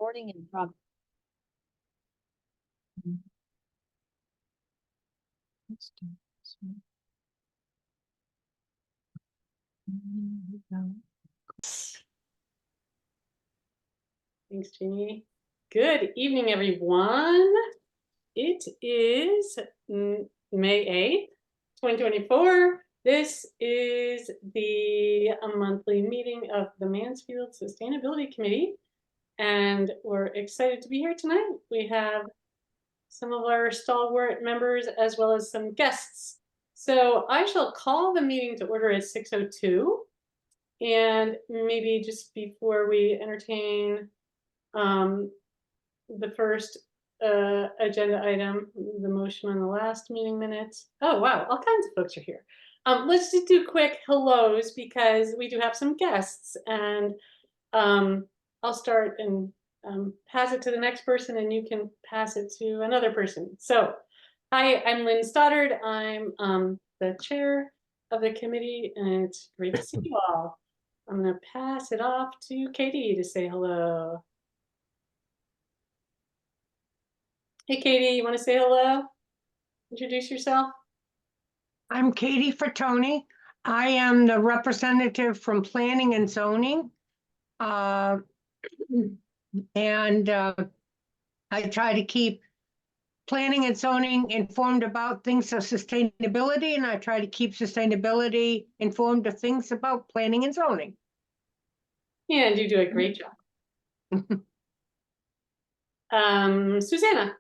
Recording in progress. Let's do this one. Thanks, Jeannie. Good evening, everyone. It is May 8th, 2024. This is the monthly meeting of the Mansfield Sustainability Committee, and we're excited to be here tonight. We have some of our stalwart members as well as some guests. So I shall call the meeting to order at 6:02. And maybe just before we entertain the first agenda item, the motion on the last meeting minutes. Oh, wow, all kinds of folks are here. Let's just do quick hellos because we do have some guests, and I'll start and pass it to the next person, and you can pass it to another person. So, hi, I'm Lynn Stoddard. I'm the chair of the committee, and it's great to see you all. I'm going to pass it off to Katie to say hello. Hey, Katie, you want to say hello? Introduce yourself. I'm Katie Fatoni. I am the representative from Planning and Zoning. I try to keep planning and zoning informed about things of sustainability, and I try to keep sustainability informed of things about planning and zoning. Yeah, and you do a great job. Susanna.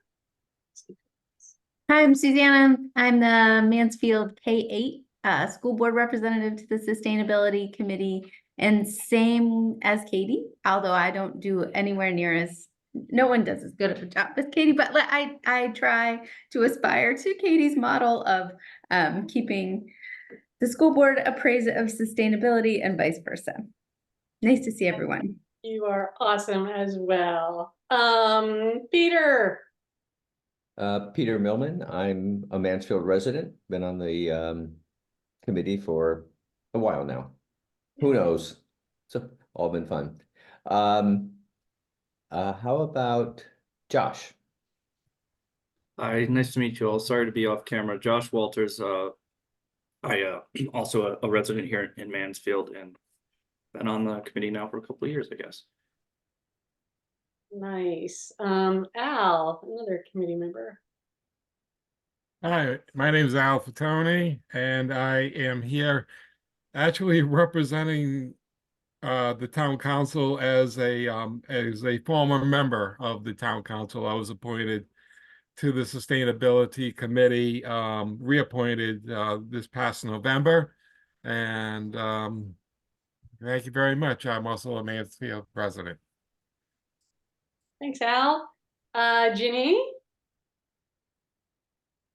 Hi, I'm Susanna. I'm the Mansfield K-8 school board representative to the Sustainability Committee, and same as Katie, although I don't do anywhere near as, no one does as good of a job as Katie, but I try to aspire to Katie's model of keeping the school board appraised of sustainability and vice versa. Nice to see everyone. You are awesome as well. Peter. Peter Millman. I'm a Mansfield resident, been on the committee for a while now. Who knows? It's all been fun. How about Josh? Hi, nice to meet you all. Sorry to be off camera. Josh Walters. I also a resident here in Mansfield and been on the committee now for a couple of years, I guess. Nice. Al, another committee member. Hi, my name is Al Fatoni, and I am here actually representing the town council as a former member of the town council. I was appointed to the sustainability committee, reappointed this past November, and thank you very much. I'm also a Mansfield resident. Thanks, Al. Ginny,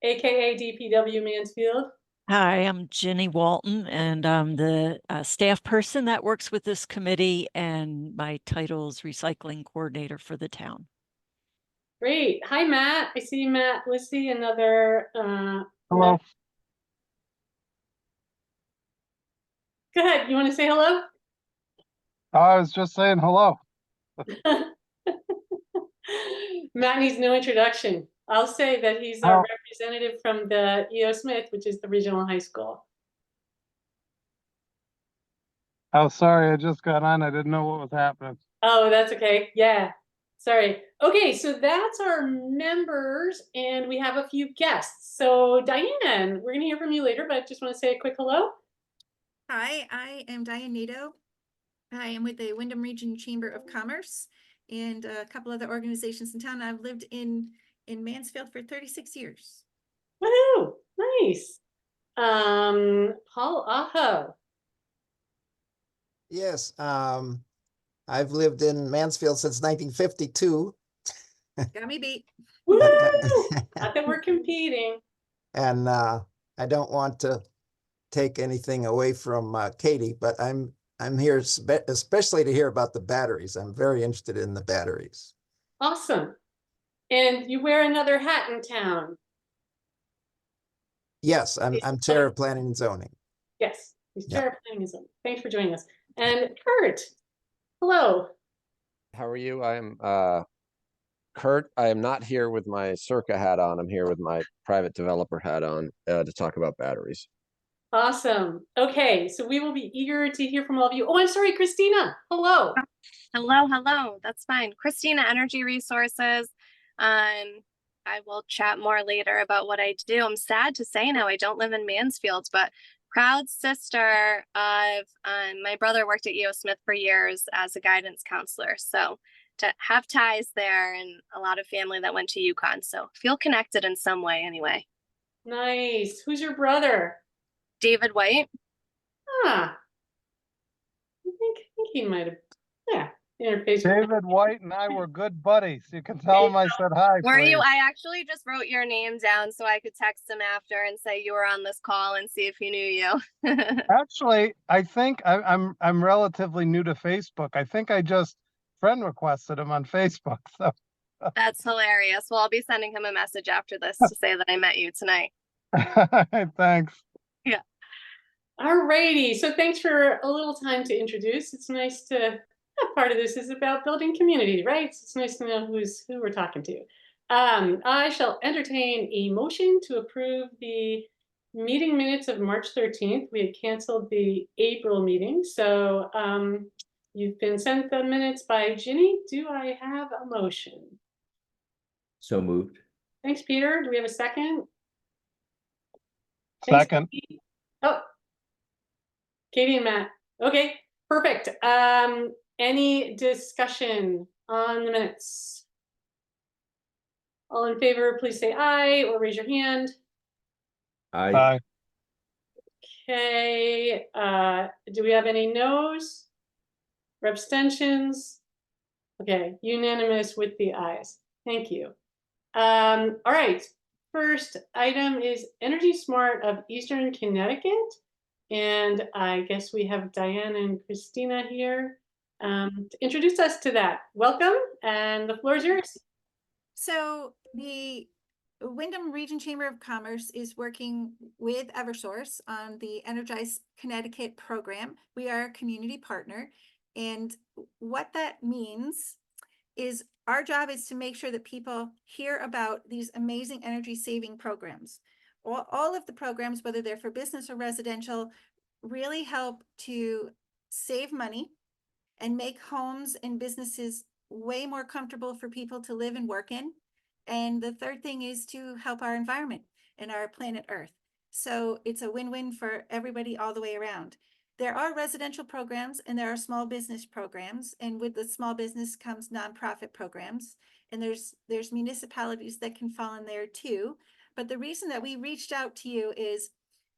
aka DPW Mansfield. Hi, I'm Ginny Walton, and I'm the staff person that works with this committee, and my title is recycling coordinator for the town. Great. Hi, Matt. I see Matt Lissy, another. Hello. Matt. Go ahead. You want to say hello? I was just saying hello. Matt needs no introduction. I'll say that he's our representative from the E.O. Smith, which is the regional high school. Oh, sorry, I just got on. I didn't know what was happening. Oh, that's okay. Yeah. Sorry. Okay, so that's our members, and we have a few guests. So Diane, we're gonna hear from you later, but I just want to say a quick hello. Hi, I am Diane Nato. I am with the Windham Region Chamber of Commerce and a couple other organizations in town. I've lived in Mansfield for 36 years. Woohoo! Nice. Paul Aho. Yes, I've lived in Mansfield since 1952. Got me beat. Woo! Not that we're competing. And I don't want to take anything away from Katie, but I'm here especially to hear about the batteries. I'm very interested in the batteries. Awesome. And you wear another hat in town. Yes, I'm chair of planning and zoning. Yes, he's chair of planning and zoning. Thanks for joining us. And Kurt, hello. How are you? I'm Kurt. I am not here with my Circa hat on. I'm here with my private developer hat on to talk about batteries. Awesome. Okay, so we will be eager to hear from all of you. Oh, I'm sorry, Christina. Hello. Hello. That's fine. Christina, Energy Resources. I will chat more later about what I do. I'm sad to say now I don't live in Mansfield, but proud sister of my brother worked at EO Smith for years as a guidance counselor. So to have ties there and a lot of family that went to UConn. So feel connected in some way anyway. Nice. Who's your brother? David White. Ah, I think he might have, yeah, interfaced with David White and I were good buddies. You can tell him I said hi. Were you? please. I actually just wrote your name down so I could text him after and say you were on this call and see if he knew you. Actually, I think I'm relatively new to Facebook. I think I just friend requested him on Facebook. So That's hilarious. Well, I'll be sending him a message after this to say that I met you tonight. thanks. All righty. So thanks for a little time to introduce. It's nice to, part of this is about building community, right? So it's nice to know who we're talking to. I shall entertain a motion to approve the meeting minutes of March 13th. We had canceled the April meeting. So you've been sent the minutes by Ginny. Do I have a motion? So moved. Thanks, Peter. Do we have a second? Thanks, Second. Katie. Oh, Katie and Matt. Okay, perfect. Any discussion on the minutes? All in favor, please say aye or raise your hand. I Okay, do we have any no's or abstentions? Okay, unanimous with the ayes. Thank you. All right, first item is Energy Smart of Eastern Connecticut. And I guess we have Diane and Christina here to introduce us to that. Welcome, and the floor is yours. So the Wyndham Region Chamber of Commerce is working with Eversource on the Energize Connecticut program. We are a community partner. And what that means is our job is to make sure that people hear about these amazing energy saving programs. All of the programs, whether they're for business or residential, really help to save money and make homes and businesses way more comfortable for people to live and work in. And the third thing is to help our environment and our planet Earth. So it's a win-win for everybody all the way around. There are residential programs and there are small business programs, and with the small business comes nonprofit programs, and there's municipalities that can fall in there too. But the reason that we reached out to you is,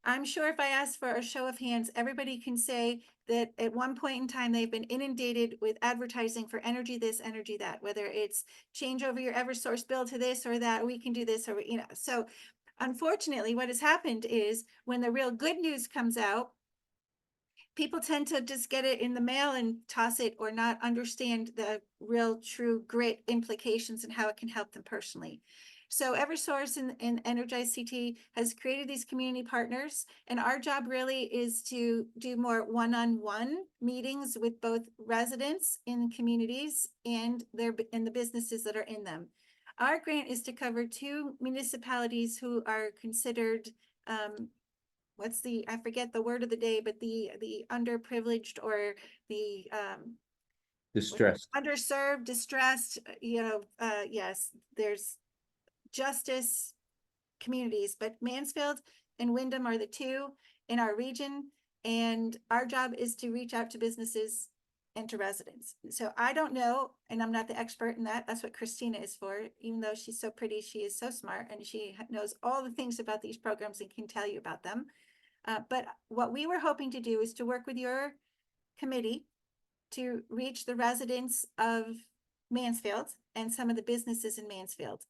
I'm sure if I ask for a show of hands, everybody can say that at one point in time, they've been inundated with advertising for energy this, energy that, whether it's change over your Eversource bill to this or that, we can do this, or, you know. So unfortunately, what has happened is when the real good news comes out, people tend to just get it in the mail and toss it, or not understand the real true grit implications and how it can help them personally. So Eversource and Energize CT has created these community partners, and our job really is to do more one-on-one meetings with both residents in communities and the businesses that are in them. Our grant is to cover 2 municipalities who are considered I forget the word of the day, but the underprivileged, or the distressed. underserved, distressed, yes, there's justice communities, but Mansfield and Wyndham are the 2 in our region. And our job is to reach out to businesses and to residents. So I don't know, and I'm not the expert in that. That's what Christina is for. Even though she's so pretty, she is so smart, and she knows all the things about these programs and can tell you about them. But what we were hoping to do is to work with your committee to reach the residents of Mansfield and some of the businesses in Mansfield.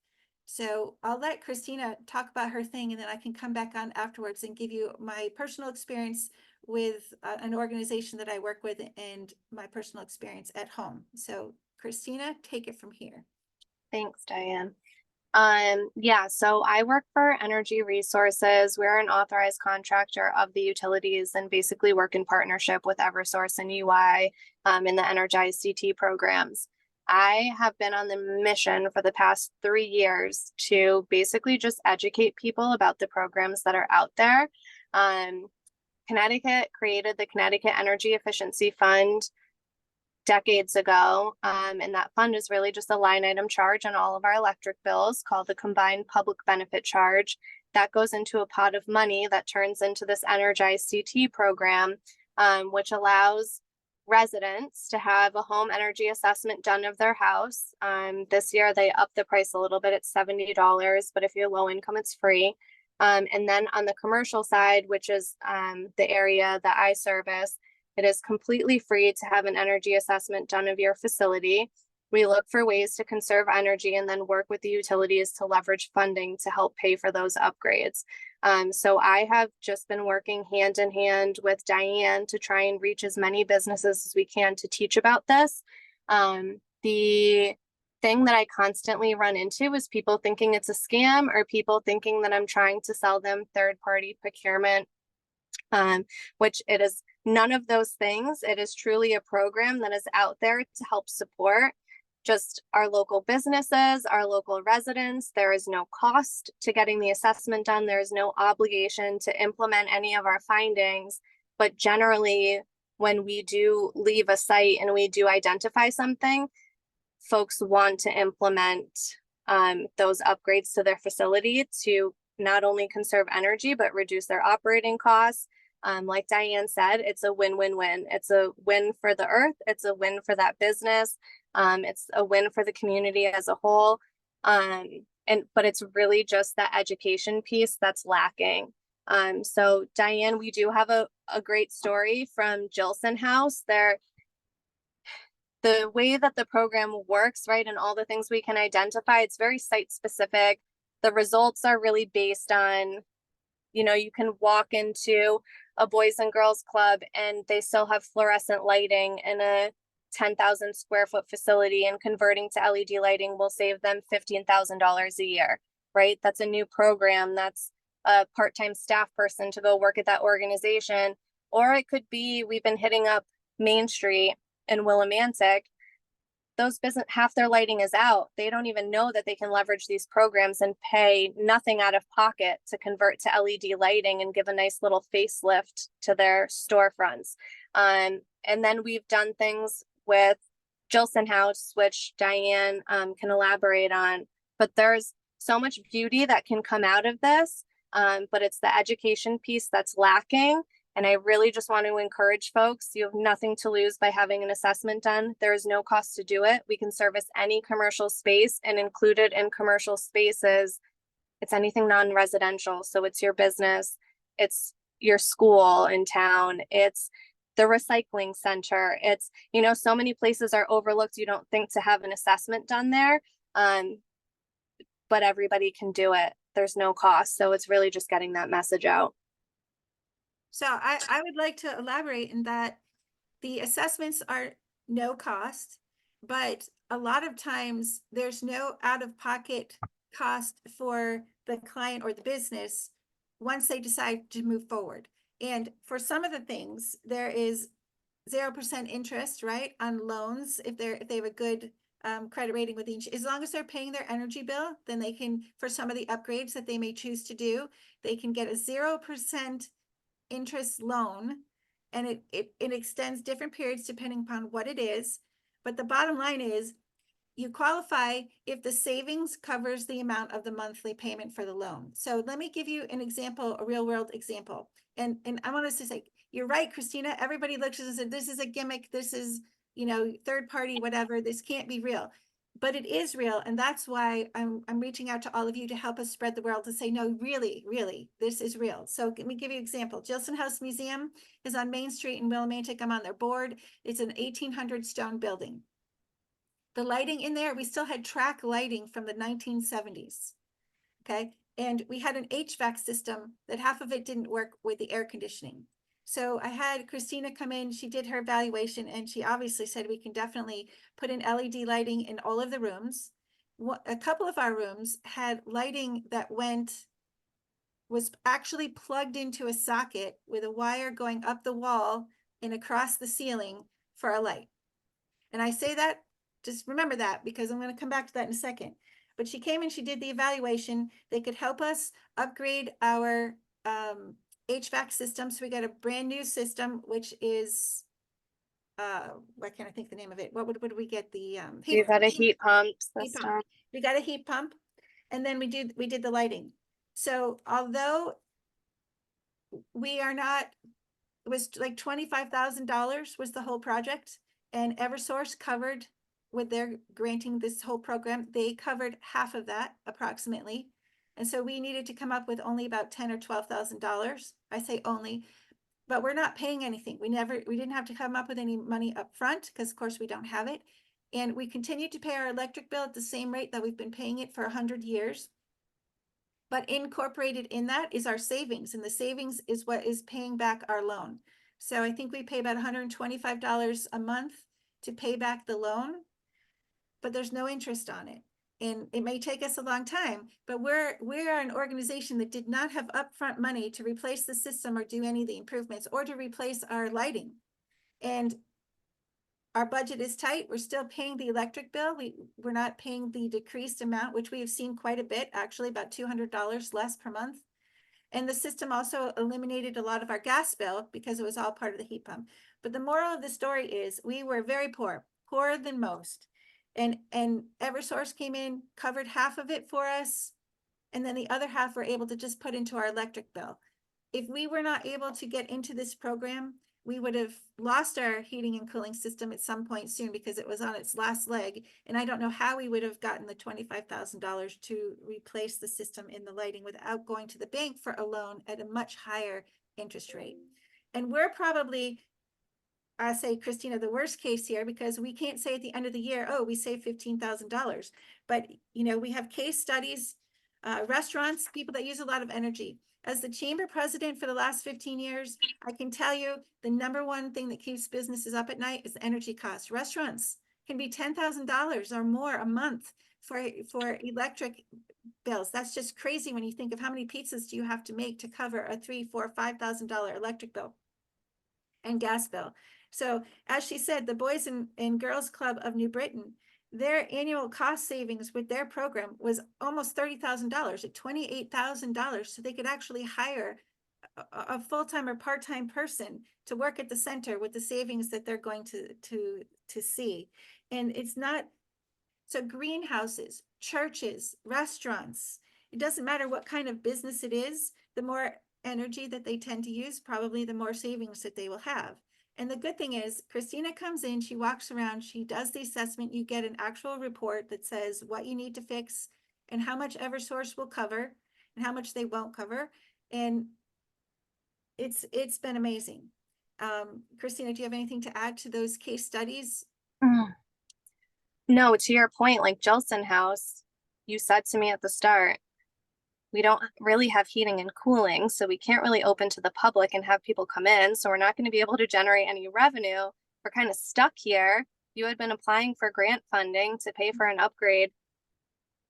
So I'll let Christina talk about her thing, and then I can come back on afterwards and give you my personal experience with an organization that I work with and my personal experience at home. So Christina, take it from here. Thanks, Diane. Yeah, so I work for Energy Resources. We're an authorized contractor of the utilities and basically work in partnership with Eversource and UI in the Energize CT programs. I have been on the mission for the past 3 years to basically just educate people about the programs that are out there. Connecticut created the Connecticut Energy Efficiency Fund decades ago. And that fund is really just a line item charge on all of our electric bills called the Combined Public Benefit Charge. That goes into a pot of money that turns into this Energize CT program, which allows residents to have a home energy assessment done of their house. This year they upped the price a little bit at $70, but if you're low income, it's free. And then on the commercial side, which is the area that I service, it is completely free to have an energy assessment done of your facility. We look for ways to conserve energy and then work with the utilities to leverage funding to help pay for those upgrades. So I have just been working hand in hand with Diane to try and reach as many businesses as we can to teach about this. The thing that I constantly run into is people thinking it's a scam or people thinking that I'm trying to sell them third-party procurement, which it is none of those things. It is truly a program that is out there to help support just our local businesses, our local residents. There is no cost to getting the assessment done. There is no obligation to implement any of our findings. But generally, when we do leave a site and we do identify something, folks want to implement those upgrades to their facility to not only conserve energy, but reduce their operating costs. Like Diane said, it's a win-win-win. It's a win for the earth. It's a win for that business. It's a win for the community as a whole. But it's really just that education piece that's lacking. So Diane, we do have a great story from Jilson House. The way that the program works, right, and all the things we can identify, it's very site specific. The results are really based on, you can walk into a Boys and Girls Club and they still have fluorescent lighting in a 10,000 square foot facility, and converting to LED lighting will save them $15,000 a year, right? That's a new program. That's a part-time staff person to go work at that organization. Or it could be, we've been hitting up Main Street in Willimantic. Those business, half their lighting is out. They don't even know that they can leverage these programs and pay nothing out of pocket to convert to LED lighting and give a nice little facelift to their storefronts. And then we've done things with Jilson House, which Diane can elaborate on. But there's so much beauty that can come out of this, but it's the education piece that's lacking. And I really just want to encourage folks, you have nothing to lose by having an assessment done. There is no cost to do it. We can service any commercial space, and included in commercial spaces, it's anything non-residential. So it's your business, it's your school in town, it's the recycling center. It's, so many places are overlooked. You don't think to have an assessment done there, but everybody can do it. There's no cost. So it's really just getting that message out. So I would like to elaborate in that the assessments are no cost, but a lot of times there's no out-of-pocket cost for the client or the business once they decide to move forward. And for some of the things, there is 0% interest, right, on loans if they have a good credit rating with each. As long as they're paying their energy bill, then they can, for some of the upgrades that they may choose to do, they can get a 0% interest loan, and it extends different periods depending upon what it is. But the bottom line is you qualify if the savings covers the amount of the monthly payment for the loan. So let me give you an example, a real world example. And I want us to say, you're right, Christina, everybody looks and says, this is a gimmick. This is, third party, whatever, this can't be real. But it is real, and that's why I'm reaching out to all of you to help us spread the word to say, no, really, really, this is real. So let me give you an example. Jilson House Museum is on Main Street in Willimantic. I'm on their board. It's an 1800 stone building. The lighting in there, we still had track lighting from the 1970s, okay? And we had an HVAC system that half of it didn't work with the air conditioning. So I had Christina come in, she did her evaluation, and she obviously said we can definitely put in LED lighting in all of the rooms. A couple of our rooms had lighting that was actually plugged into a socket with a wire going up the wall and across the ceiling for a light. And I say that Just remember that, because I'm going to come back to that in a second. But she came and she did the evaluation. They could help us upgrade our HVAC system. So we got a brand new system, which is, why can't I think the name of it? What would we get? The You got a heat pump heat pump. system. We got a heat pump, and then we did the lighting. So although we are not, it was like $25,000 was the whole project, and Eversource covered, with their granting this whole program, they covered half of that approximately. And so we needed to come up with only about $10,000 or $12,000. I say only, but we're not paying anything. We didn't have to come up with any money up front, because of course we don't have it. And we continue to pay our electric bill at the same rate that we've been paying it for 100 years. But incorporated in that is our savings, and the savings is what is paying back our loan. So I think we pay about $125 a month to pay back the loan, but there's no interest on it. And it may take us a long time, but we're an organization that did not have upfront money to replace the system or do any of the improvements or to replace our lighting. And our budget is tight. We're still paying the electric bill. We're not paying the decreased amount, which we have seen quite a bit, actually about $200 less per month. And the system also eliminated a lot of our gas bill because it was all part of the heat pump. But the moral of the story is we were very poor, poorer than most. And Eversource came in, covered half of it for us. And then the other half we're able to just put into our electric bill. If we were not able to get into this program, we would have lost our heating and cooling system at some point soon, because it was on its last leg. And I don't know how we would have gotten the $25,000 to replace the system in the lighting without going to the bank for a loan at a much higher interest rate. And we're probably, I say, Christina, the worst case here, because we can't say at the end of the year, oh, we saved $15,000. But, you know, we have case studies, restaurants, people that use a lot of energy. As the chamber president for the last 15 years, I can tell you the number one thing that keeps businesses up at night is energy costs. Restaurants can be $10,000 or more a month for electric bills. That's just crazy when you think of how many pizzas do you have to make to cover a $3,000, $4,000, $5,000 electric bill and gas bill. So as she said, the Boys and Girls Club of New Britain, their annual cost savings with their program was almost $30,000 at $28,000. So they could actually hire a full-time or part-time person to work at the center with the savings that they're going to see. And it's not, so greenhouses, churches, restaurants, it doesn't matter what kind of business it is, the more energy that they tend to use, probably the more savings that they will have. And the good thing is, Christina comes in, she walks around, she does the assessment, you get an actual report that says what you need to fix and how much Eversource will cover and how much they won't cover. And it's been amazing. Christina, do you have anything to add to those case studies? No, to your point, like Jilson House, you said to me at the start, we don't really have heating and cooling, so we can't really open to the public and have people come in. So we're not going to be able to generate any revenue. We're kind of stuck here. You had been applying for grant funding to pay for an upgrade.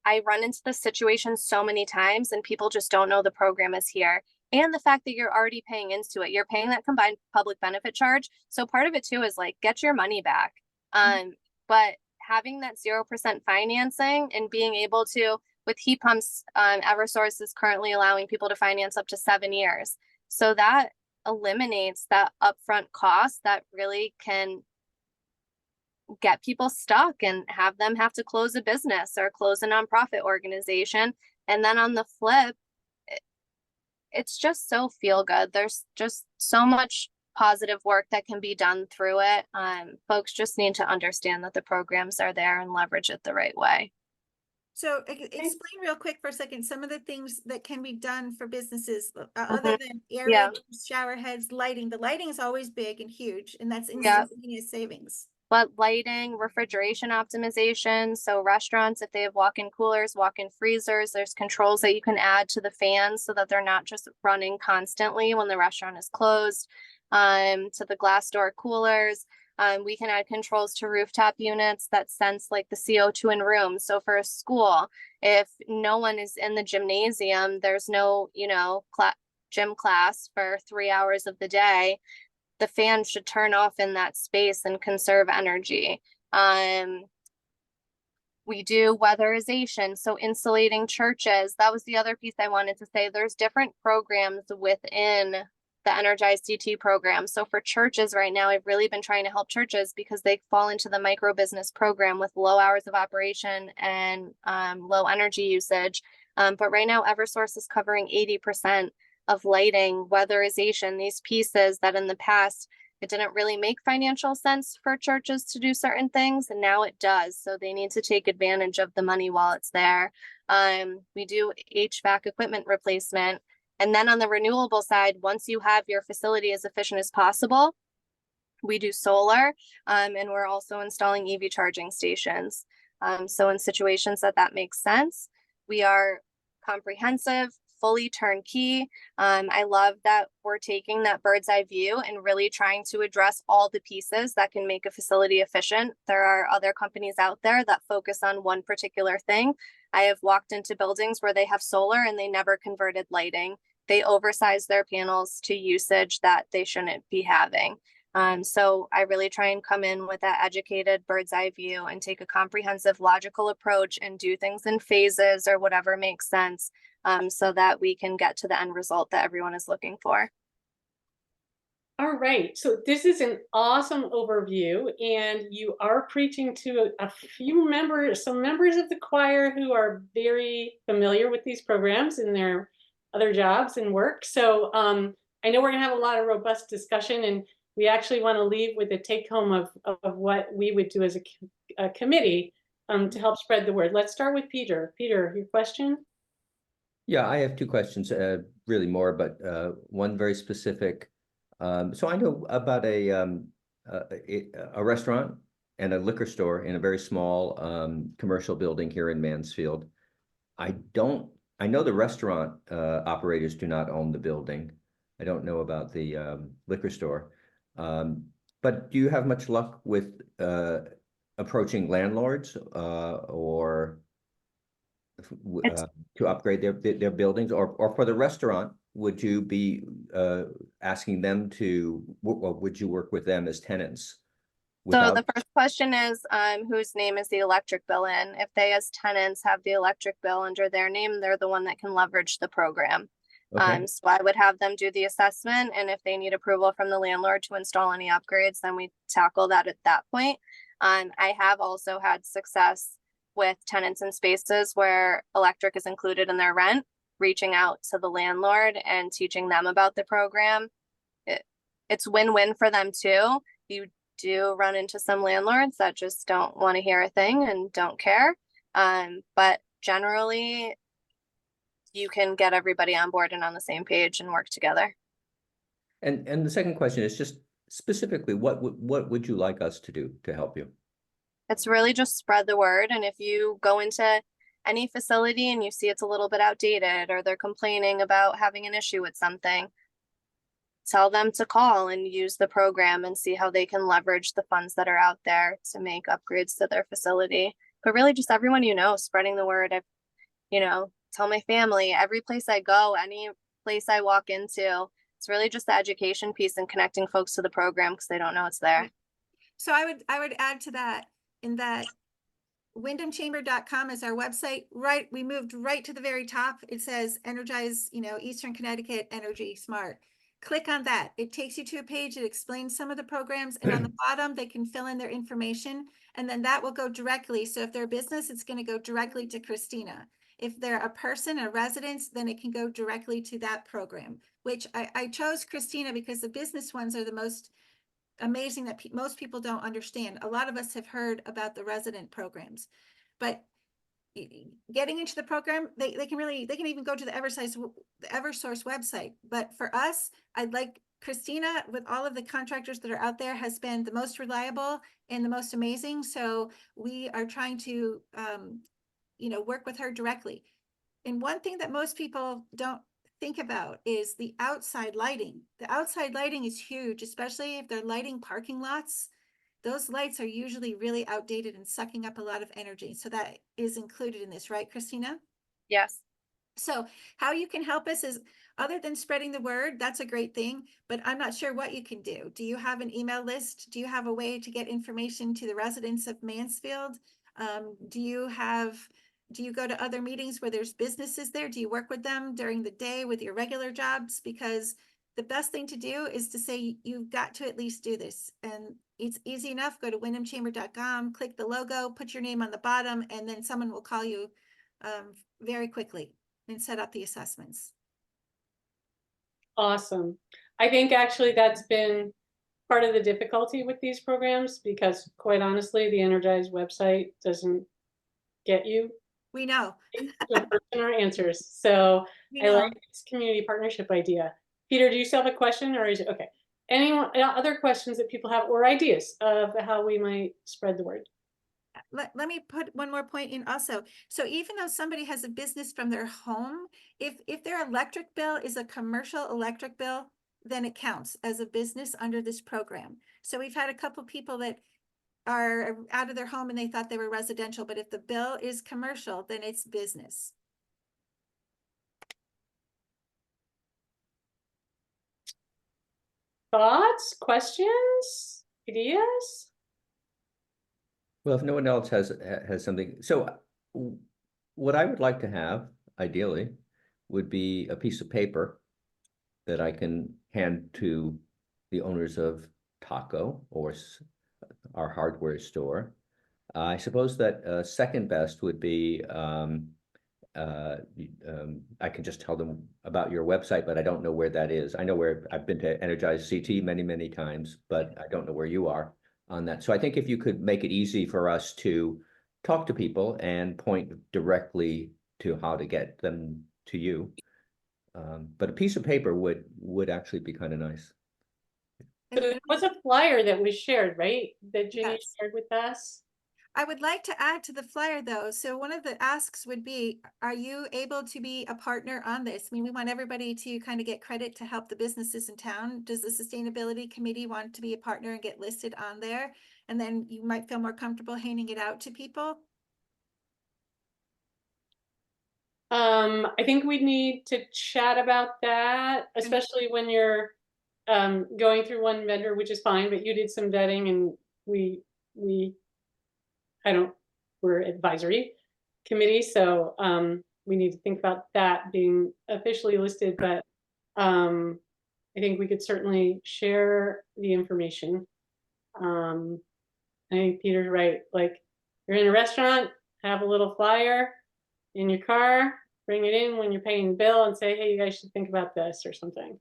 I run into this situation so many times, and people just don't know the program is here. And the fact that you're already paying into it, you're paying that combined public benefit charge. So part of it too is like, get your money back. But having that 0% financing and being able to, with heat pumps, Eversource is currently allowing people to finance up to 7 years. So that eliminates that upfront cost that really can get people stuck and have them have to close a business or close a nonprofit organization. And then on the flip, it's just so feel good. There's just so much positive work that can be done through it. Folks just need to understand that the programs are there and leverage it the right way. So explain real quick for a second, some of the things that can be done for businesses other than area, shower heads, lighting. The lighting is always big and huge, and that's instantaneous savings. But lighting, refrigeration optimization. So restaurants, if they have walk-in coolers, walk-in freezers, there's controls that you can add to the fans so that they're not just running constantly when the restaurant is closed. To the glass door coolers. We can add controls to rooftop units that sense like the CO2 in rooms. So for a school, if no one is in the gymnasium, there's no, gym class for 3 hours of the day, the fan should turn off in that space and conserve energy. We do weatherization, so insulating churches. That was the other piece I wanted to say. There's different programs within the Energize CT program. So for churches right now, I've really been trying to help churches because they fall into the micro business program with low hours of operation and low energy usage. But right now, Eversource is covering 80% of lighting, weatherization, these pieces that in the past, it didn't really make financial sense for churches to do certain things, and now it does. So they need to take advantage of the money while it's there. We do HVAC equipment replacement. And then on the renewable side, once you have your facility as efficient as possible, we do solar, and we're also installing EV charging stations. So in situations that makes sense, we are comprehensive, fully turnkey. I love that we're taking that bird's eye view and really trying to address all the pieces that can make a facility efficient. There are other companies out there that focus on one particular thing. I have walked into buildings where they have solar and they never converted lighting. They oversize their panels to usage that they shouldn't be having. So I really try and come in with that educated bird's eye view and take a comprehensive, logical approach and do things in phases or whatever makes sense, so that we can get to the end result that everyone is looking for. All right, so this is an awesome overview, and you are preaching to a few members, some members of the choir who are very familiar with these programs in their other jobs and work. So I know we're gonna have a lot of robust discussion, and we actually want to leave with a take home of what we would do as a committee to help spread the word. Let's start with Peter. Peter, your question? Yeah, I have two questions, really more, but one very specific. So I know about a restaurant and a liquor store in a very small commercial building here in Mansfield. I know the restaurant operators do not own the building. I don't know about the liquor store. But do you have much luck with approaching landlords or to upgrade their buildings, or for the restaurant, would you be asking them to, or would you work with them as tenants? So the first question is, whose name is the electric bill in? If they as tenants have the electric bill under their name, they're the one that can leverage the program. Okay. So I would have them do the assessment, and if they need approval from the landlord to install any upgrades, then we tackle that at that point. I have also had success with tenants in spaces where electric is included in their rent, reaching out to the landlord and teaching them about the program. It's win-win for them too. You do run into some landlords that just don't want to hear a thing and don't care. But generally, you can get everybody on board and on the same page and work together. And the second question is just specifically, what would you like us to do to help you? It's really just spread the word. And if you go into any facility and you see it's a little bit outdated, or they're complaining about having an issue with something, tell them to call and use the program and see how they can leverage the funds that are out there to make upgrades to their facility. But really just everyone, spreading the word. Tell my family, every place I go, any place I walk into, it's really just the education piece and connecting folks to the program because they don't know it's there. So I would add to that, in that wyndhamchamber.com is our website. Right, we moved right to the very top. It says Energize, Eastern Connecticut Energy Smart. Click on that. It takes you to a page that explains some of the programs, and on the bottom they can fill in their information, and then that will go directly. So if they're a business, it's going to go directly to Christina. If they're a person, a residence, then it can go directly to that program, which I chose Christina because the business ones are the most amazing that most people don't understand. A lot of us have heard about the resident programs, but getting into the program, they can even go to the Eversource website. But for us, I'd like Christina, with all of the contractors that are out there, has been the most reliable and the most amazing. So we are trying to work with her directly. And one thing that most people don't think about is the outside lighting. The outside lighting is huge, especially if they're lighting parking lots. Those lights are usually really outdated and sucking up a lot of energy. So that is included in this, right, Christina? Yes. So how you can help us is, other than spreading the word, that's a great thing, but I'm not sure what you can do. Do you have an email list? Do you have a way to get information to the residents of Mansfield? Do you go to other meetings where there's businesses there? Do you work with them during the day with your regular jobs? Because the best thing to do is to say, you've got to at least do this. And it's easy enough. Go to wyndhamchamber.com, click the logo, put your name on the bottom, and then someone will call you very quickly and set up the assessments. Awesome. I think actually that's been part of the difficulty with these programs, because quite honestly, the Energize website doesn't get you We know. to person or answers. So We I know. like this community partnership idea. Peter, do you still have a question, or is it okay? Anyone, other questions that people have or ideas of how we might spread the word? Let me put one more point in also. So even though somebody has a business from their home, if their electric bill is a commercial electric bill, then it counts as a business under this program. So we've had a couple people that are out of their home and they thought they were residential, but if the bill is commercial, then it's business. Thoughts, questions, ideas? Well, if no one else has something, so what I would like to have ideally would be a piece of paper that I can hand to the owners of Taco or our hardware store. I suppose that second best would be I can just tell them about your website, but I don't know where that is. I know where I've been to Energize CT many times, but I don't know where you are on that. So I think if you could make it easy for us to talk to people and point directly to how to get them to you. But a piece of paper would actually be kind of nice. So there was a flyer that was shared, right? That Ginny Yes. shared with us. I would like to add to the flyer though. So one of the asks would be, are you able to be a partner on this? I mean, we want everybody to kind of get credit to help the businesses in town. Does the sustainability committee want to be a partner and get listed on there? And then you might feel more comfortable handing it out to people. I think we need to chat about that, especially when you're going through one vendor, which is fine, but you did some vetting and we're advisory committee, so we need to think about that being officially listed, but I think we could certainly share the information. I think Peter's right, like you're in a restaurant, have a little flyer in your car, bring it in when you're paying the bill and say, hey, you guys should think about this or something.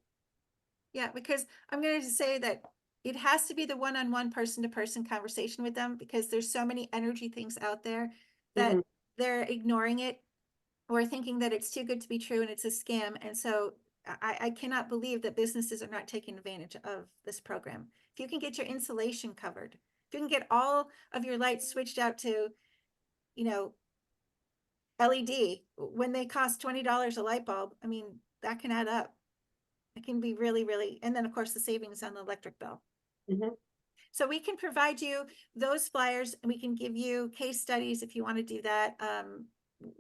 Yeah, because I'm going to say that it has to be the one-on-one person-to-person conversation with them, because there's so many energy things out there that they're ignoring it or thinking that it's too good to be true and it's a scam. And so I cannot believe that businesses are not taking advantage of this program. If you can get your insulation covered, if you can get all of your lights switched out to, you know, LED when they cost $20 a light bulb, I mean, that can add up. It can be really, and then of course the savings on the electric bill. So we can provide you those flyers and we can give you case studies if you want to do that.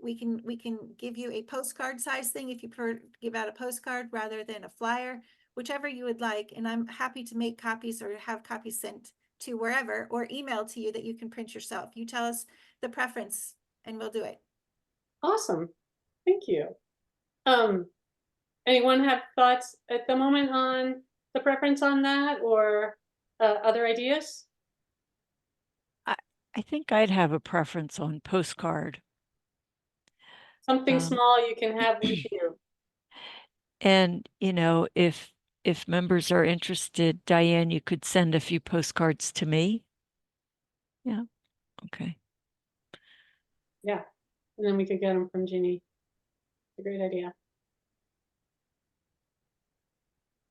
We can give you a postcard size thing if you prefer to give out a postcard rather than a flyer, whichever you would like. And I'm happy to make copies or have copies sent to wherever or email to you that you can print yourself. You tell us the preference and we'll do it. Awesome. Thank you. Anyone have thoughts at the moment on the preference on that or other ideas? I think I'd have a preference on postcard. Something small you can have with you. And, you know, if members are interested, Diane, you could send a few postcards to me. Yeah. Okay. Yeah. And then we could get them from Ginny. A great idea.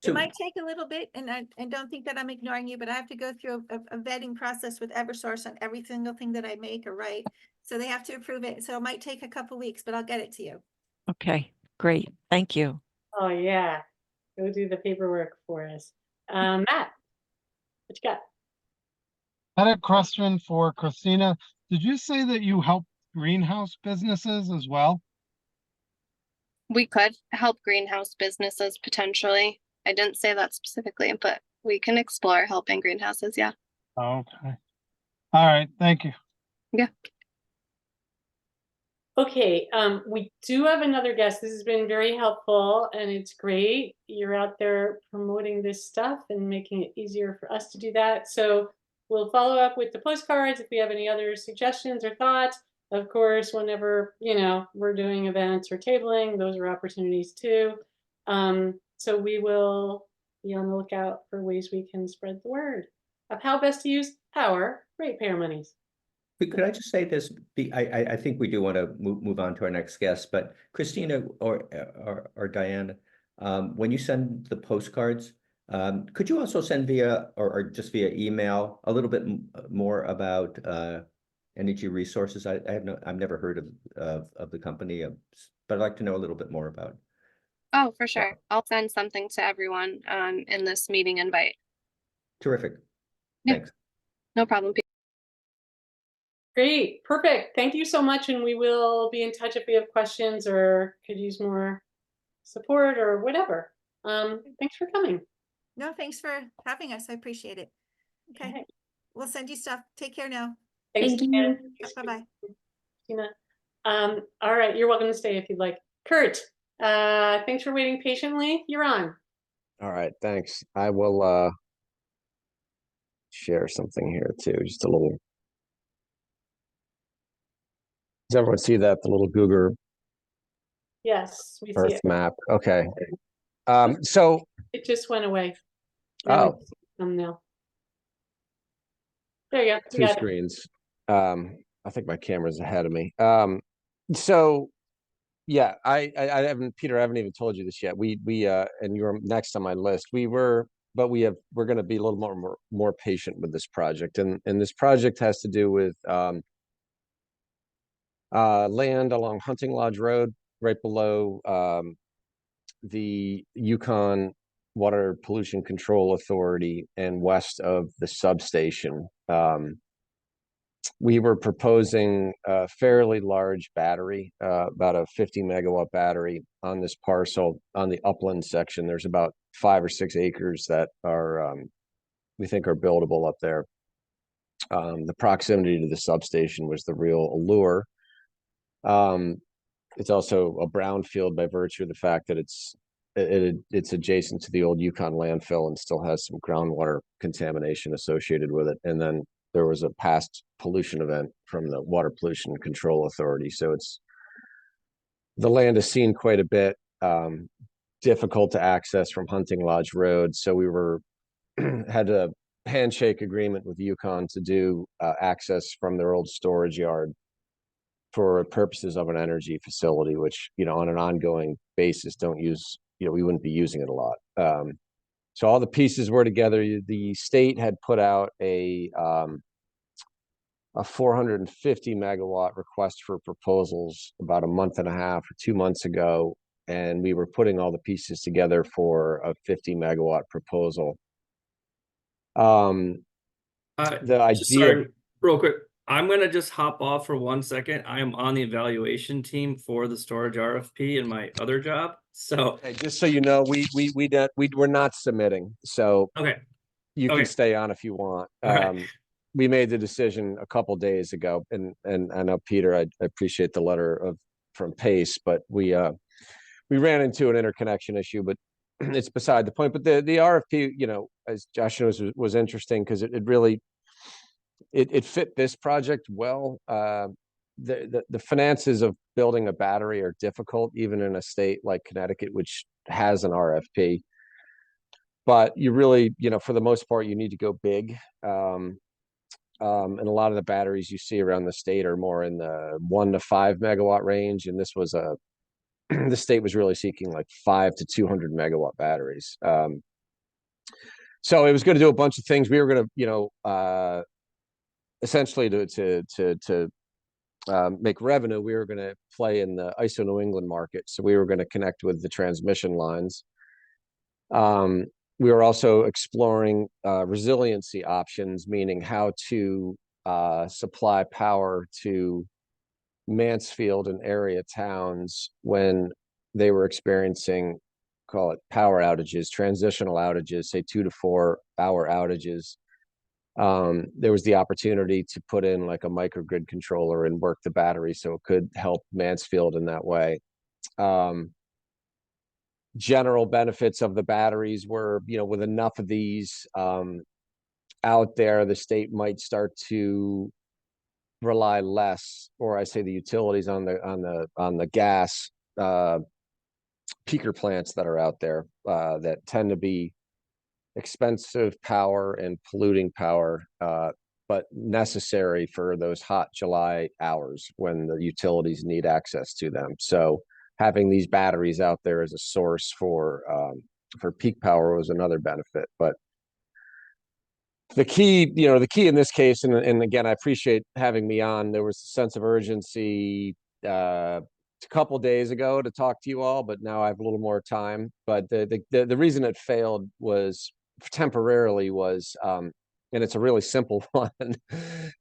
It might take a little bit, and I don't think that I'm ignoring you, but I have to go through a vetting process with Eversource on every single thing that I make or write. So they have to approve it. So it might take a couple weeks, but I'll get it to you. Okay, great. Thank you. Oh yeah. Go do the paperwork for us. Matt, what you got? I had a question for Christina. Did you say that you help greenhouse businesses as well? We could help greenhouse businesses potentially. I didn't say that specifically, but we can explore helping greenhouses. Yeah. Okay. All right. Thank you. Yeah. Okay, we do have another guest. This has been very helpful and it's great. You're out there promoting this stuff and making it easier for us to do that. So we'll follow up with the postcards if we have any other suggestions or thoughts. Of course, whenever, we're doing events or tabling, those are opportunities too. So we will be on the lookout for ways we can spread the word of how best to use our ratepayer monies. Could I just say this? I think we do want to move on to our next guest, but Christina or Diane, when you send the postcards, could you also send via or just via email a little bit more about Energy Resources? I've never heard of the company, but I'd like to know a little bit more about. Oh, for sure. I'll send something to everyone in this meeting invite. Terrific. Yeah. Thanks. No problem. Great, perfect. Thank you so much. And we will be in touch if we have questions or could use more support or whatever. Thanks for coming. No, thanks for having us. I appreciate it. Okay, we'll send you stuff. Take care now. Thanks, Thank you. Diane. Bye-bye. Tina. All right, you're welcome to stay if you'd like. Kurt, thanks for waiting patiently. You're on. All right, thanks. I will share something here too, just a little. Does everyone see that, the little Google Yes, we see Earth it. map? Okay. So. It just went away. Oh. Thumbnail. There you go. You Two got it. screens. I think my camera's ahead of me. So yeah, I haven't, Peter, I haven't even told you this yet. We and you're next on my list. We're going to be a little more patient with this project, and this project has to do with land along Hunting Lodge Road, right below the Yukon Water Pollution Control Authority and west of the substation. We were proposing a fairly large battery, about a 50 megawatt battery on this parcel on the upland section. There's about 5 or 6 acres that are, we think are buildable up there. The proximity to the substation was the real allure. It's also a brownfield by virtue of the fact that it's adjacent to the old Yukon landfill and still has some groundwater contamination associated with it. And then there was a past pollution event from the Water Pollution Control Authority. So the land has seen quite a bit, difficult to access from Hunting Lodge Road. So we had a handshake agreement with Yukon to do access from their old storage yard for purposes of an energy facility, which, on an ongoing basis don't use, we wouldn't be using it a lot. So all the pieces were together. The state had put out a 450 megawatt request for proposals about a month and a half or 2 months ago. And we were putting all the pieces together for a 50 megawatt proposal. The idea. Sorry, real quick. I'm going to just hop off for 1 second. I am on the evaluation team for the storage RFP in my other job. So okay, just so you know, we're not submitting. So okay, you can stay on if you want. We made the decision a couple days ago, and I know, Peter, I appreciate the letter from Pace, but we ran into an interconnection issue, but it's beside the point. But the RFP, as Josh knows, was interesting because it really fit this project well. The finances of building a battery are difficult, even in a state like Connecticut, which has an RFP. But you really, for the most part, you need to go big. And a lot of the batteries you see around the state are more in the 1 to 5 megawatt range. And this was the state was really seeking like 5 to 200 megawatt batteries. So it was going to do a bunch of things. We were going to, essentially to make revenue, we were going to play in the ISO New England market. So we were going to connect with the transmission lines. We were also exploring resiliency options, meaning how to supply power to Mansfield and area towns when they were experiencing, call it power outages, transitional outages, say 2 to 4 hour outages. there was the opportunity to put in like a microgrid controller and work the battery so it could help Mansfield in that way. General benefits of the batteries were, with enough of these out there, the state might start to rely less, or I say the utilities on the gas peaker plants that are out there that tend to be expensive power and polluting power, but necessary for those hot July hours when the utilities need access to them. So having these batteries out there as a source for peak power was another benefit. But the key in this case, and again, I appreciate having me on. There was a sense of urgency a couple days ago to talk to you all, but now I have a little more time. But the reason it failed was temporarily was, and it's a really simple one.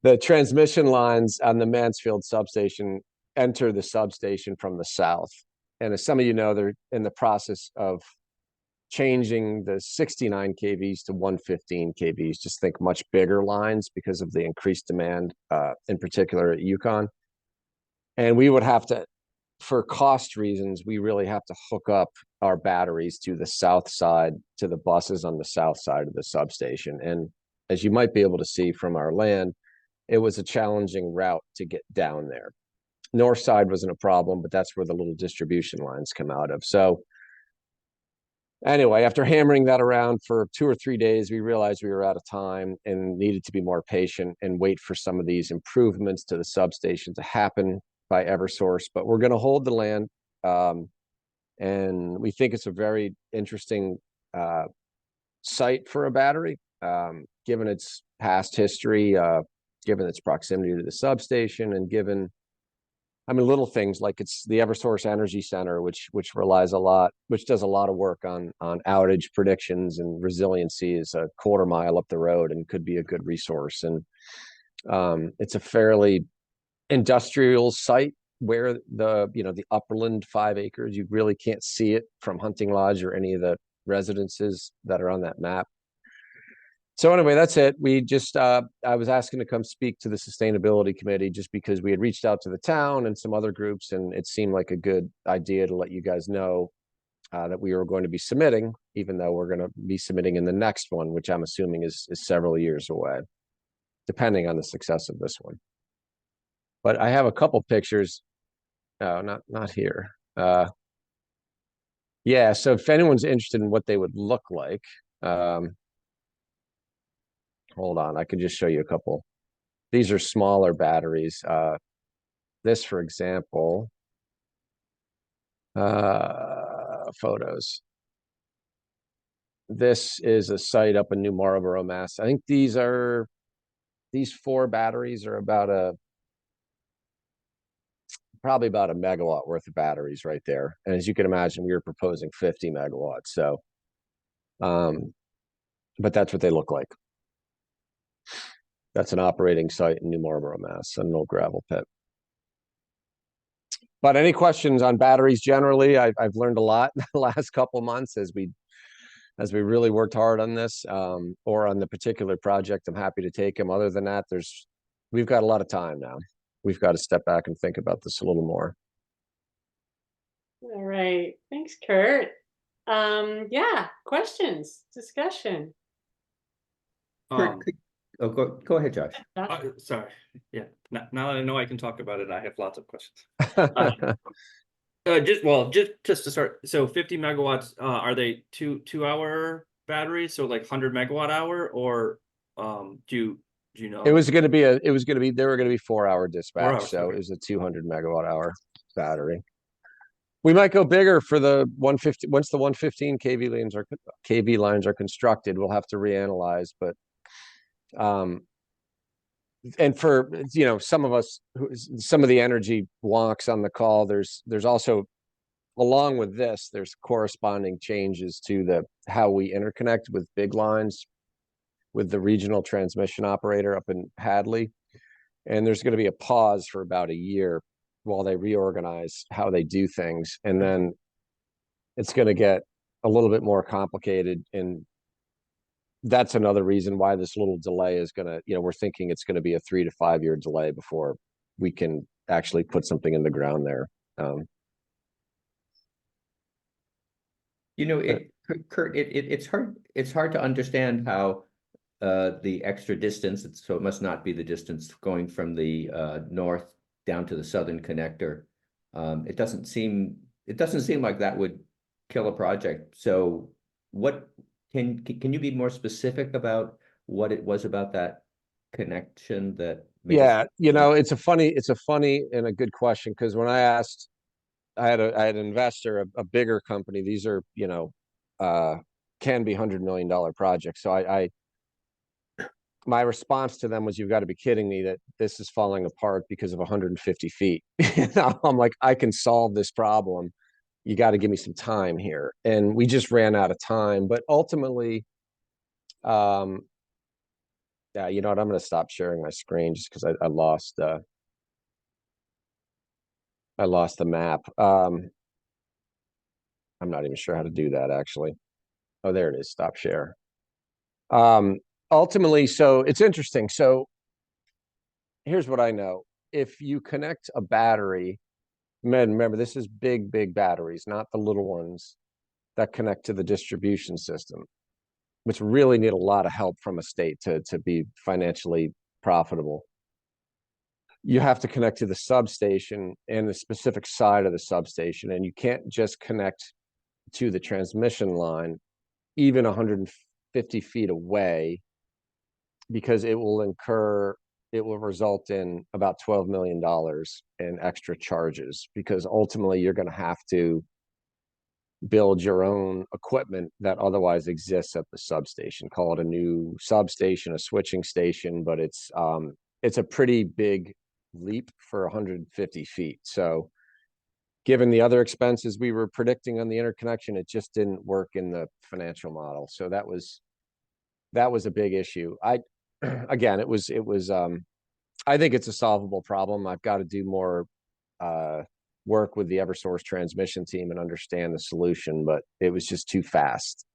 The transmission lines on the Mansfield substation enter the substation from the south. And as some of you know, they're in the process of changing the 69 kVs to 115 kVs, just think much bigger lines because of the increased demand, in particular at Yukon. And we would have to, for cost reasons, we really have to hook up our batteries to the south side, to the buses on the south side of the substation. And as you might be able to see from our land, it was a challenging route to get down there. North side wasn't a problem, but that's where the little distribution lines come out of. So anyway, after hammering that around for 2 or 3 days, we realized we were out of time and needed to be more patient and wait for some of these improvements to the substation to happen by Eversource. But we're going to hold the land, and we think it's a very interesting site for a battery, given its past history, given its proximity to the substation, and given, little things like it's the Eversource Energy Center, which relies a lot, which does a lot of work on outage predictions and resiliency, is a quarter mile up the road and could be a good resource. And it's a fairly industrial site where the upland 5 acres, you really can't see it from Hunting Lodge or any of the residences that are on that map. So anyway, that's it. We just, I was asking to come speak to the sustainability committee just because we had reached out to the town and some other groups, and it seemed like a good idea to let you guys know that we were going to be submitting, even though we're going to be submitting in the next one, which I'm assuming is several years away, depending on the success of this one. But I have a couple pictures. Oh, not here. Yeah, so if anyone's interested in what they would look like, hold on, I can just show you a couple. These are smaller batteries. This, for example, photos. This is a site up in New Marlborough, Mass. I think these 4 batteries are probably about 1 megawatt worth of batteries right there. And as you can imagine, we were proposing 50 megawatts. So, but that's what they look like. That's an operating site in New Marlborough, Mass, an old gravel pit. But any questions on batteries generally? I've learned a lot in the last couple months as we really worked hard on this, or on the particular project. I'm happy to take them. Other than that, we've got a lot of time now. We've got to step back and think about this a little more. All right. Thanks, Kurt. Yeah, questions, discussion. Oh, go ahead, Josh. Sorry. Yeah. Now that I know I can talk about it, I have lots of questions. Just to start. So 50 megawatts, are they two-hour batteries? So like 100 megawatt hour, or do you know? They were going to be 4-hour dispatch. 4 hours, So okay. it was a 200 megawatt hour battery. We might go bigger for the 150 once the 115 kV lines are constructed. We'll have to reanalyze, but and for some of us, some of the energy wonks on the call, there's also, along with this, there's corresponding changes to how we interconnect with big lines with the regional transmission operator up in Hadley. And there's going to be a pause for about a year while they reorganize how they do things. And then it's going to get a little bit more complicated in that's another reason why this little delay is gonna, we're thinking it's gonna be a 3 to 5 year delay before we can actually put something in the ground there. Kurt, it's hard to understand how the extra distance, so it must not be the distance going from the north down to the southern connector. It doesn't seem like that would kill a project. So what can you be more specific about what it was about that connection that made it- Yeah, it's a funny and a good question, because when I asked, I had an investor, a bigger company. These are, can be $100 million projects. So my response to them was, you've got to be kidding me that this is falling apart because of 150 feet. I'm like, I can solve this problem. You got to give me some time here. And we just ran out of time. But ultimately, yeah, you know what? I'm going to stop sharing my screen just because I lost the map. I'm not even sure how to do that, actually. Oh, there it is. Stop share. Ultimately, so it's interesting. So here's what I know. If you connect a battery, remember, this is big batteries, not the little ones that connect to the distribution system, which really need a lot of help from a state to be financially profitable. You have to connect to the substation and the specific side of the substation, and you can't just connect to the transmission line even 150 feet away, because it will result in about $12 million in extra charges, because ultimately you're going to have to build your own equipment that otherwise exists at the substation. Call it a new substation, a switching station, but it's a pretty big leap for 150 feet. So given the other expenses we were predicting on the interconnection, it just didn't work in the financial model. So that was a big issue. Again, it was I think it's a solvable problem. I've got to do more work with the Eversource transmission team and understand the solution, but it was just too fast,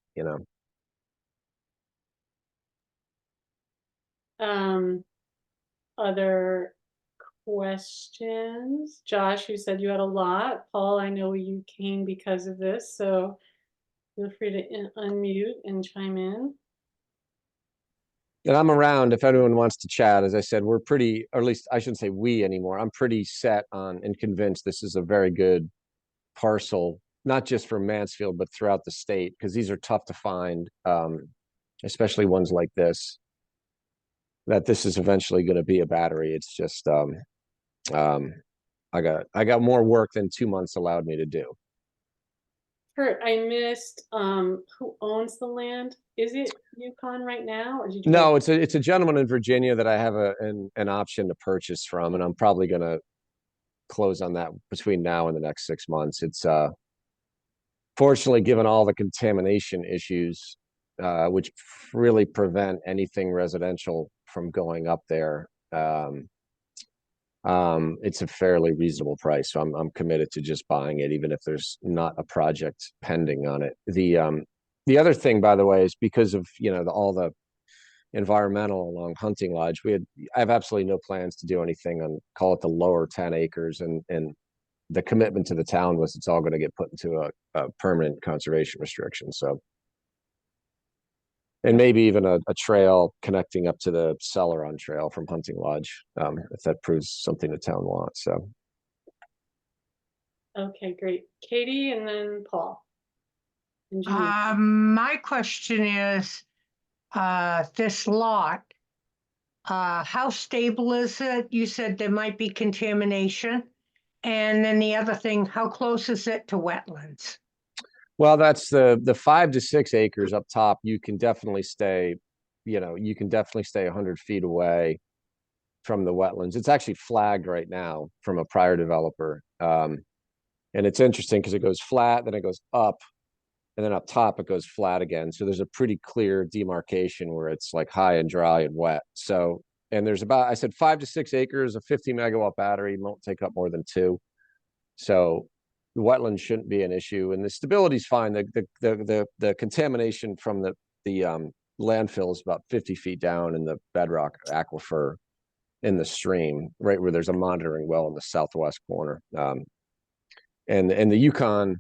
Other questions? Josh, you said you had a lot. Paul, I know you came because of this, so feel free to unmute and chime in. And I'm around if anyone wants to chat. As I said, we're pretty, or at least I shouldn't say we anymore. I'm pretty set on and convinced this is a very good parcel, not just for Mansfield, but throughout the state, because these are tough to find, especially ones like this, that this is eventually going to be a battery. It's just, I got more work than 2 months allowed me to do. Kurt, I missed, who owns the land? Is it Yukon right now, or did you? No, it's a gentleman in Virginia that I have an option to purchase from, and I'm probably going to close on that between now and the next 6 months. It's fortunately, given all the contamination issues, which really prevent anything residential from going up there, it's a fairly reasonable price. So I'm committed to just buying it, even if there's not a project pending on it. The other thing, by the way, is because of all the environmental along Hunting Lodge, I have absolutely no plans to do anything on, call it, the lower 10 acres, and the commitment to the town was it's all going to get put into a permanent conservation restriction. So, and maybe even a trail connecting up to the Celeron Trail from Hunting Lodge, if that proves something the town wants. So, Okay, great. Katie, and then Paul. And Jeannie. My question is, this lot, how stable is it? You said there might be contamination. And then the other thing, how close is it to wetlands? well, that's the 5 to 6 acres up top. You can definitely stay, 100 feet away from the wetlands. It's actually flagged right now from a prior developer. And it's interesting because it goes flat, then it goes up, and then up top it goes flat again. So there's a pretty clear demarcation where it's like high and dry and wet. So, and there's about, I said 5 to 6 acres, a 50 megawatt battery won't take up more than 2. So the wetlands shouldn't be an issue, and the stability's fine. The contamination from the landfill is about 50 feet down in the bedrock aquifer in the stream, right where there's a monitoring well in the southwest corner. And the Yukon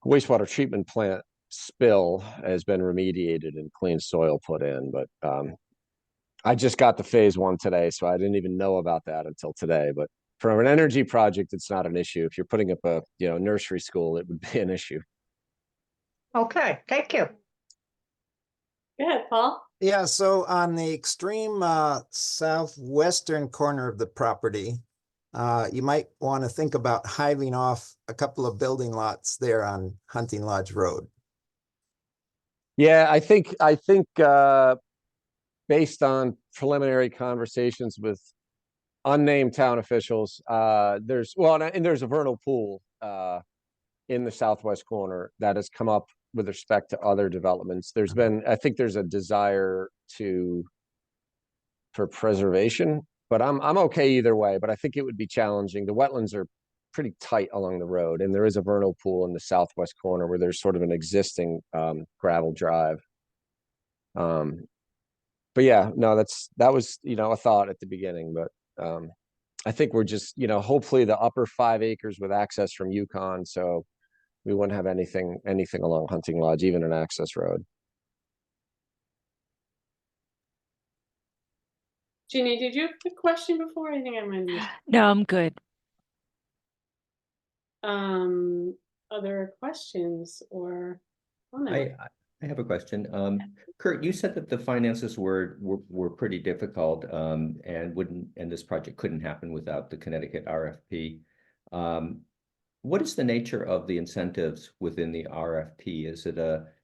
wastewater treatment plant spill has been remediated and clean soil put in, but I just got the phase 1 today, so I didn't even know about that until today. But for an energy project, it's not an issue. If you're putting up a nursery school, it would be an issue. Okay, thank you. Go ahead, Paul. Yeah, so on the extreme southwestern corner of the property, you might want to think about hiving off a couple of building lots there on Hunting Lodge Road. Yeah, I think based on preliminary conversations with unnamed town officials, there's a vernal pool in the southwest corner that has come up with respect to other developments. I think there's a desire for preservation, but I'm okay either way, but I think it would be challenging. The wetlands are pretty tight along the road, and there is a vernal pool in the southwest corner where there's sort of an existing gravel drive. But yeah, no, that was a thought at the beginning, but I think we're just hopefully the upper 5 acres with access from Yukon, so we wouldn't have anything along Hunting Lodge, even an access road. Jeannie, did you have a question before? I think I might have missed. No, I'm good. Other questions or comments? I have a question. Kurt, you said that the finances were pretty difficult, and this project couldn't happen without the Connecticut RFP. What is the nature of the incentives within the RFP?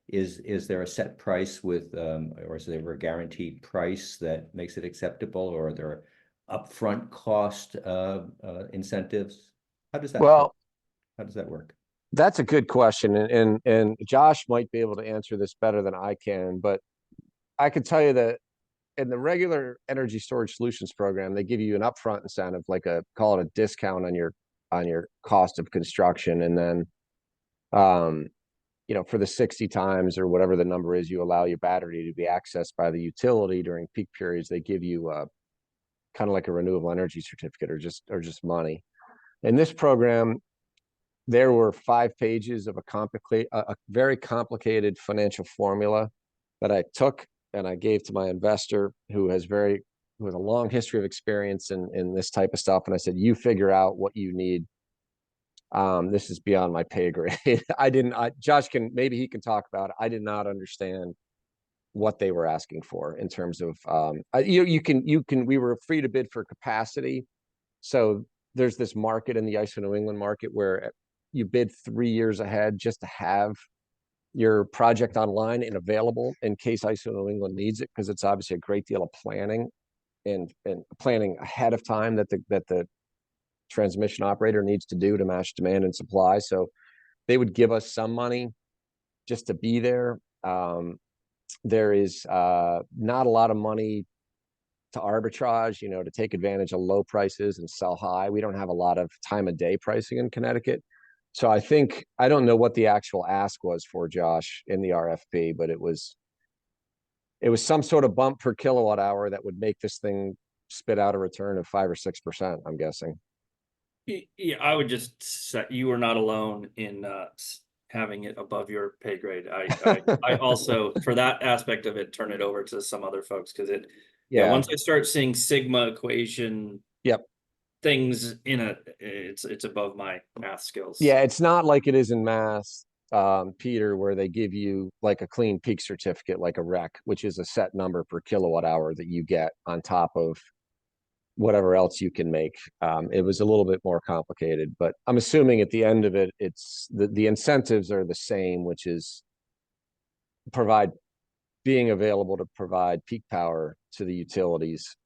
Is there a set price or is there a guaranteed price that makes it acceptable, or are there upfront cost incentives? How does that work? How does that work? That's a good question, and Josh might be able to answer this better than I can, but I could tell you that in the regular energy storage solutions program, they give you an upfront incentive, call it a discount on your cost of construction, and then for the 60 times or whatever the number is, you allow your battery to be accessed by the utility during peak periods. They give you kind of like a renewable energy certificate or just money. In this program, there were 5 pages of a very complicated financial formula that I took and I gave to my investor who has a long history of experience in this type of stuff. And I said, you figure out what you need. This is beyond my pay grade. Josh maybe he can talk about it. I did not understand what they were asking for in terms of, we were free to bid for capacity. So there's this market in the ISO New England market where you bid 3 years ahead just to have your project online and available in case ISO New England needs it, because it's obviously a great deal of planning and planning ahead of time that the transmission operator needs to do to match demand and supply. So they would give us some money just to be there. There is not a lot of money to arbitrage, to take advantage of low prices and sell high. We don't have a lot of time of day pricing in Connecticut. So I don't know what the actual ask was for, Josh, in the RFP, but it was some sort of bump per kilowatt hour that would make this thing spit out a return of 5 or 6%, I'm guessing. Yeah, I would just say you are not alone in having it above your pay grade. I also, for that aspect of it, turn it over to some other folks, because once I start seeing sigma equation things in it's above my math skills. Yeah, it's not like it is in math, Peter, where they give you like a clean peak certificate, like a REC, which is a set number per kilowatt hour that you get on top of whatever else you can make. It was a little bit more complicated, but I'm assuming at the end of it, it's the incentives are the same, which is being available to provide peak power to the utilities,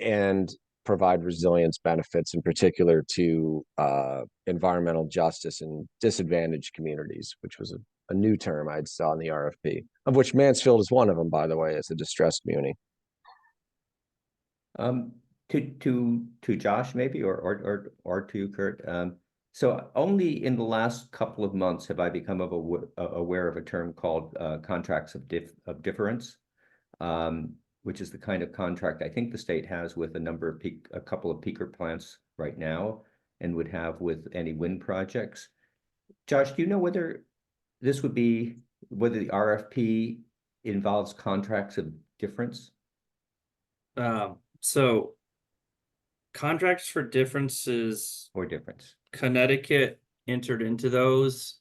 and provide resilience benefits, in particular to environmental justice and disadvantaged communities, which was a new term I'd saw in the RFP, of which Mansfield is one of them, by the way, as a distressed community. To Josh maybe, or to you, Kurt. So only in the last couple of months have I become aware of a term called contracts of difference, which is the kind of contract I think the state has with a couple of peaker plants right now, and would have with any wind projects. Josh, do you know whether this would be, whether the RFP involves contracts of difference? So contracts for differences, Or difference? Connecticut entered into those.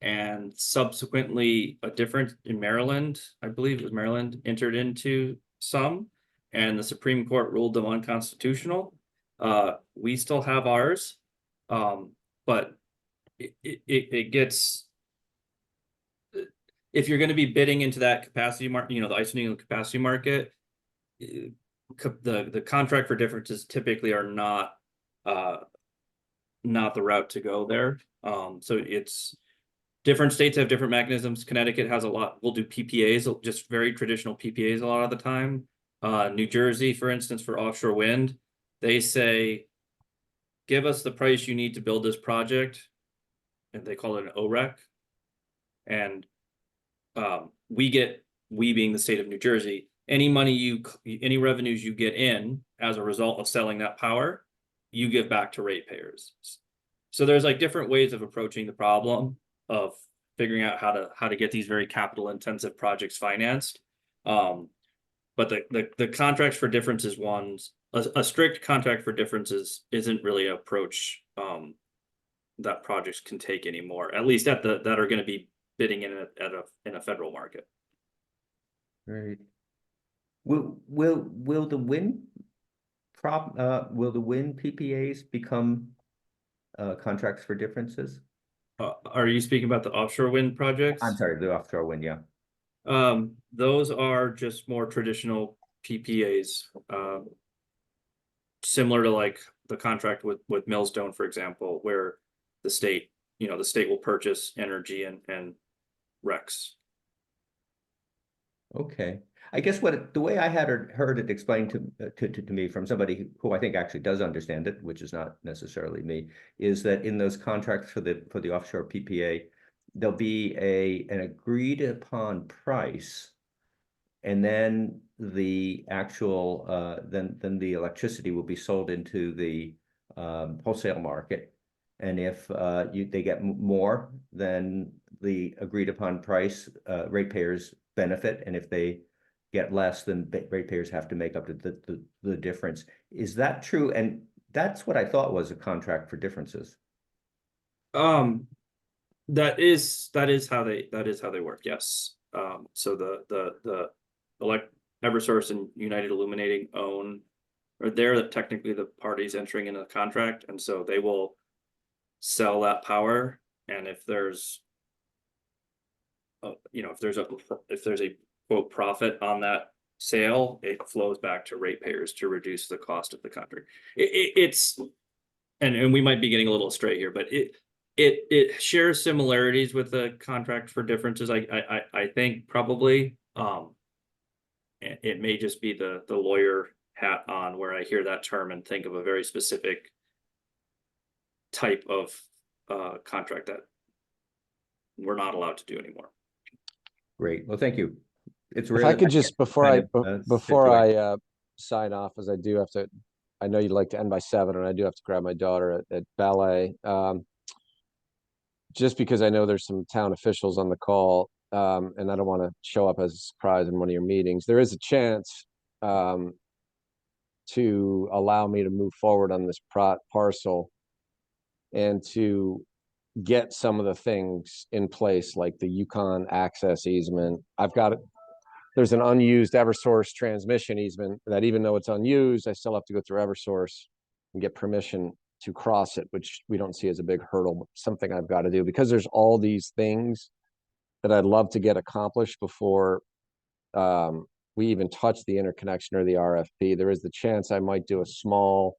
And subsequently a different in Maryland, I believe it was Maryland, entered into some. And the Supreme Court ruled them unconstitutional. We still have ours. But it gets, if you're going to be bidding into that capacity market, the ISO capacity market, the contract for differences typically are not the route to go there. So it's different states have different mechanisms. Connecticut has a lot. We'll do PPAs, just very traditional PPAs a lot of the time. New Jersey, for instance, for offshore wind, they say, give us the price you need to build this project. And they call it an OREC. And we being the state of New Jersey, any revenues you get in as a result of selling that power, you give back to ratepayers. So there's like different ways of approaching the problem of figuring out how to get these very capital intensive projects financed. But the contracts for differences ones, a strict contract for differences isn't really an approach that projects can take anymore, at least that are going to be bidding in a federal market. Right. Will the wind PPAs become contracts for differences? Are you speaking about the offshore wind projects? I'm sorry, the offshore wind, yeah. Those are just more traditional PPAs, similar to like the contract with Millstone, for example, where the state will purchase energy and RECs. Okay. I guess the way I had heard it explained to me from somebody who I think actually does understand it, which is not necessarily me, is that in those contracts for the offshore PPA, there'll be an agreed upon price, and then the actual then the electricity will be sold into the wholesale market, and if they get more than the agreed upon price, ratepayers benefit, and if they get less, then ratepayers have to make up the difference. Is that true? And that's what I thought was a contract for differences. That is how they work. Yes. So the Eversource and United Illuminating they're technically the parties entering into the contract, and so they will sell that power. And if there's if there's a quote profit on that sale, it flows back to ratepayers to reduce the cost of the contract. And we might be getting a little astray here, but it shares similarities with the contract for differences. I think probably it may just be the lawyer hat on where I hear that term and think of a very specific type of contract that we're not allowed to do anymore. Great. Well, thank you. It's If really I could just, before I sign off, as I do have to, I know you'd like to end by 7, and I do have to grab my daughter at ballet. Just because I know there's some town officials on the call, and I don't want to show up as a surprise in one of your meetings. There is a chance to allow me to move forward on this parcel and to get some of the things in place, like the Yukon access easement. There's an unused Eversource transmission easement that, even though it's unused, I still have to go through Eversource and get permission to cross it, which we don't see as a big hurdle, something I've got to do, because there's all these things that I'd love to get accomplished before we even touch the interconnection or the RFP. There is the chance I might do a small,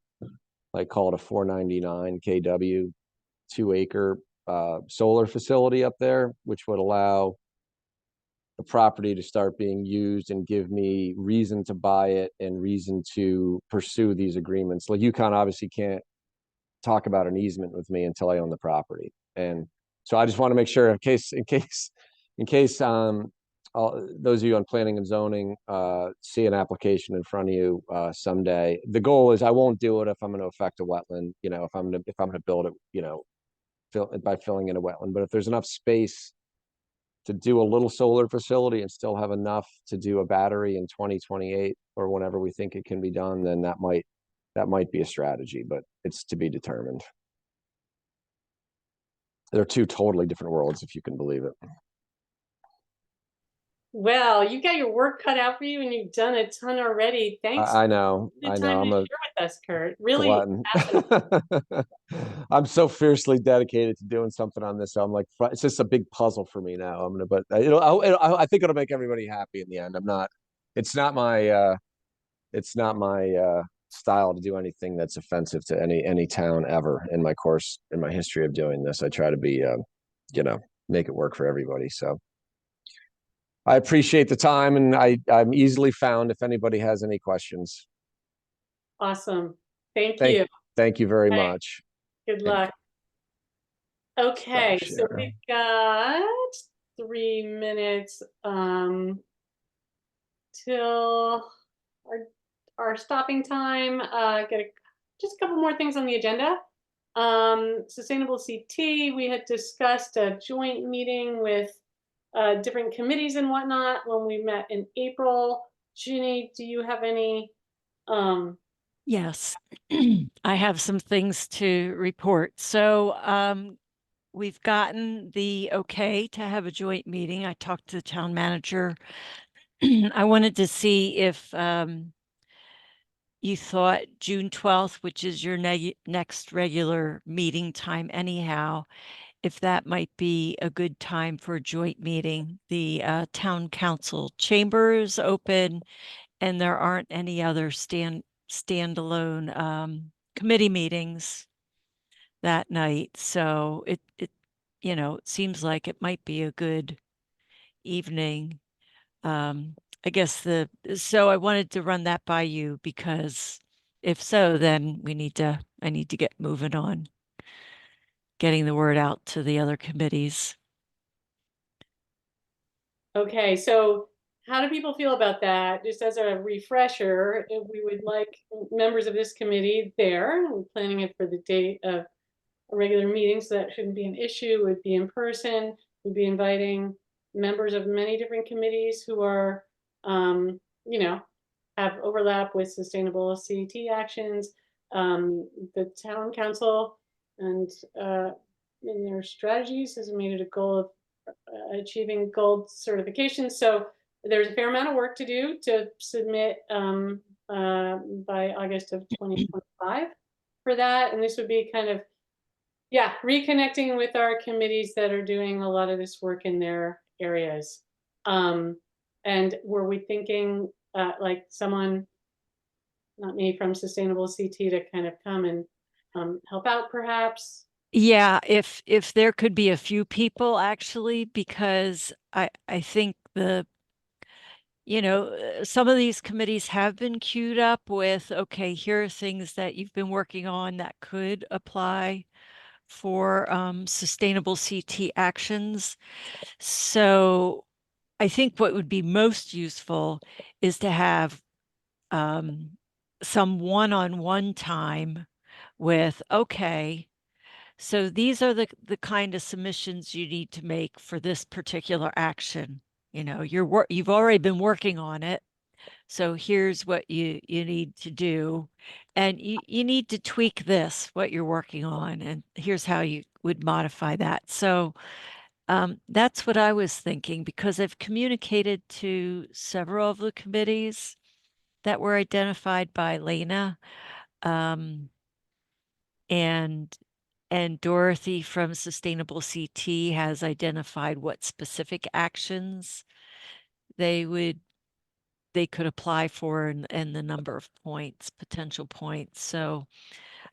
call it a 499 kW, 2-acre solar facility up there, which would allow the property to start being used and give me reason to buy it and reason to pursue these agreements. Like Yukon obviously can't talk about an easement with me until I own the property. And so I just want to make sure in case those of you on planning and zoning see an application in front of you someday. The goal is I won't do it if I'm going to affect a wetland, you know, if I'm going to build it, you know, by filling in a wetland. But if there's enough space to do a little solar facility and still have enough to do a battery in 2028 or whenever we think it can be done, then that might be a strategy, but it's to be determined. They're two totally different worlds, if you can believe it. Well, you got your work cut out for you, and you've done a ton already. Thanks. I know. for the I time know. I'm to a share with us, Kurt. Really glutton. fascinating. I'm so fiercely dedicated to doing something on this. So I'm like, it's just a big puzzle for me now. I'm gonna, but I think it'll make everybody happy in the end. It's not my style to do anything that's offensive to any town ever in my history of doing this. I try to be, you know, make it work for everybody. So I appreciate the time, and I'm easily found if anybody has any questions. Awesome. Thank you. Thank you very Right. much. Good Thank luck. Okay, Stop so share. we've got 3 minutes till our stopping time. Just a couple more things on the agenda. Sustainable CT, we had discussed a joint meeting with different committees and whatnot when we met in April. Ginny, do you have any Yes, I have some things to report. So we've gotten the okay to have a joint meeting. I talked to the town manager. I wanted to see if you thought June 12th, which is your next regular meeting time anyhow, if that might be a good time for a joint meeting. The town council chamber is open, and there aren't any other standalone committee meetings that night. So it you know, it seems like it might be a good evening. I guess so I wanted to run that by you, because if so, then I need to get moving on getting the word out to the other committees. Okay, so how do people feel about that? Just as a refresher, if we would like members of this committee there. We're planning it for the date of a regular meeting, so that shouldn't be an issue. It would be in person. We'd be inviting members of many different committees who are, you know, have overlap with sustainable CET actions. The town council and in their strategies has made it a goal of achieving gold certification. So there's a fair amount of work to do to submit by August of 2025 for that. And this would be kind of, yeah, reconnecting with our committees that are doing a lot of this work in their areas. And were we thinking like someone, not me, from Sustainable CT to kind of come and help out perhaps? Yeah, if there could be a few people actually, because I think you know, some of these committees have been queued up with, okay, here are things that you've been working on that could apply for sustainable CT actions. So I think what would be most useful is to have some one-on-one time with, okay, so these are the kind of submissions you need to make for this particular action. You know, you've already been working on it. So here's what you need to do. And you need to tweak this, what you're working on, and here's how you would modify that. So that's what I was thinking, because I've communicated to several of the committees that were identified by Lena. And Dorothy from Sustainable CT has identified what specific actions they could apply for, and the number of points, potential points. So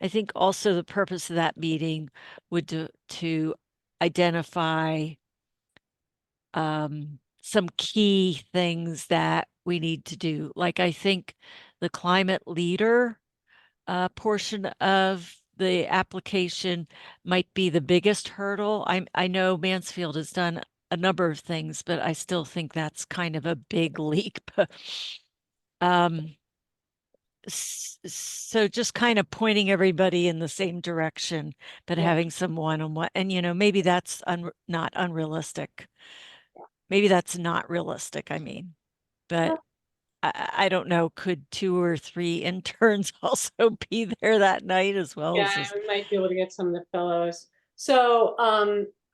I think also the purpose of that meeting would to identify some key things that we need to do. Like, I think the climate leader portion of the application might be the biggest hurdle. I know Mansfield has done a number of things, but I still think that's kind of a big leap. So just kind of pointing everybody in the same direction, but Yeah. having some one-on-one, and maybe that's not unrealistic. Maybe that's not realistic, I mean, but I don't know, could 2 or 3 interns also be there that night as well as Yeah, this? we might be able to get some of the fellows. So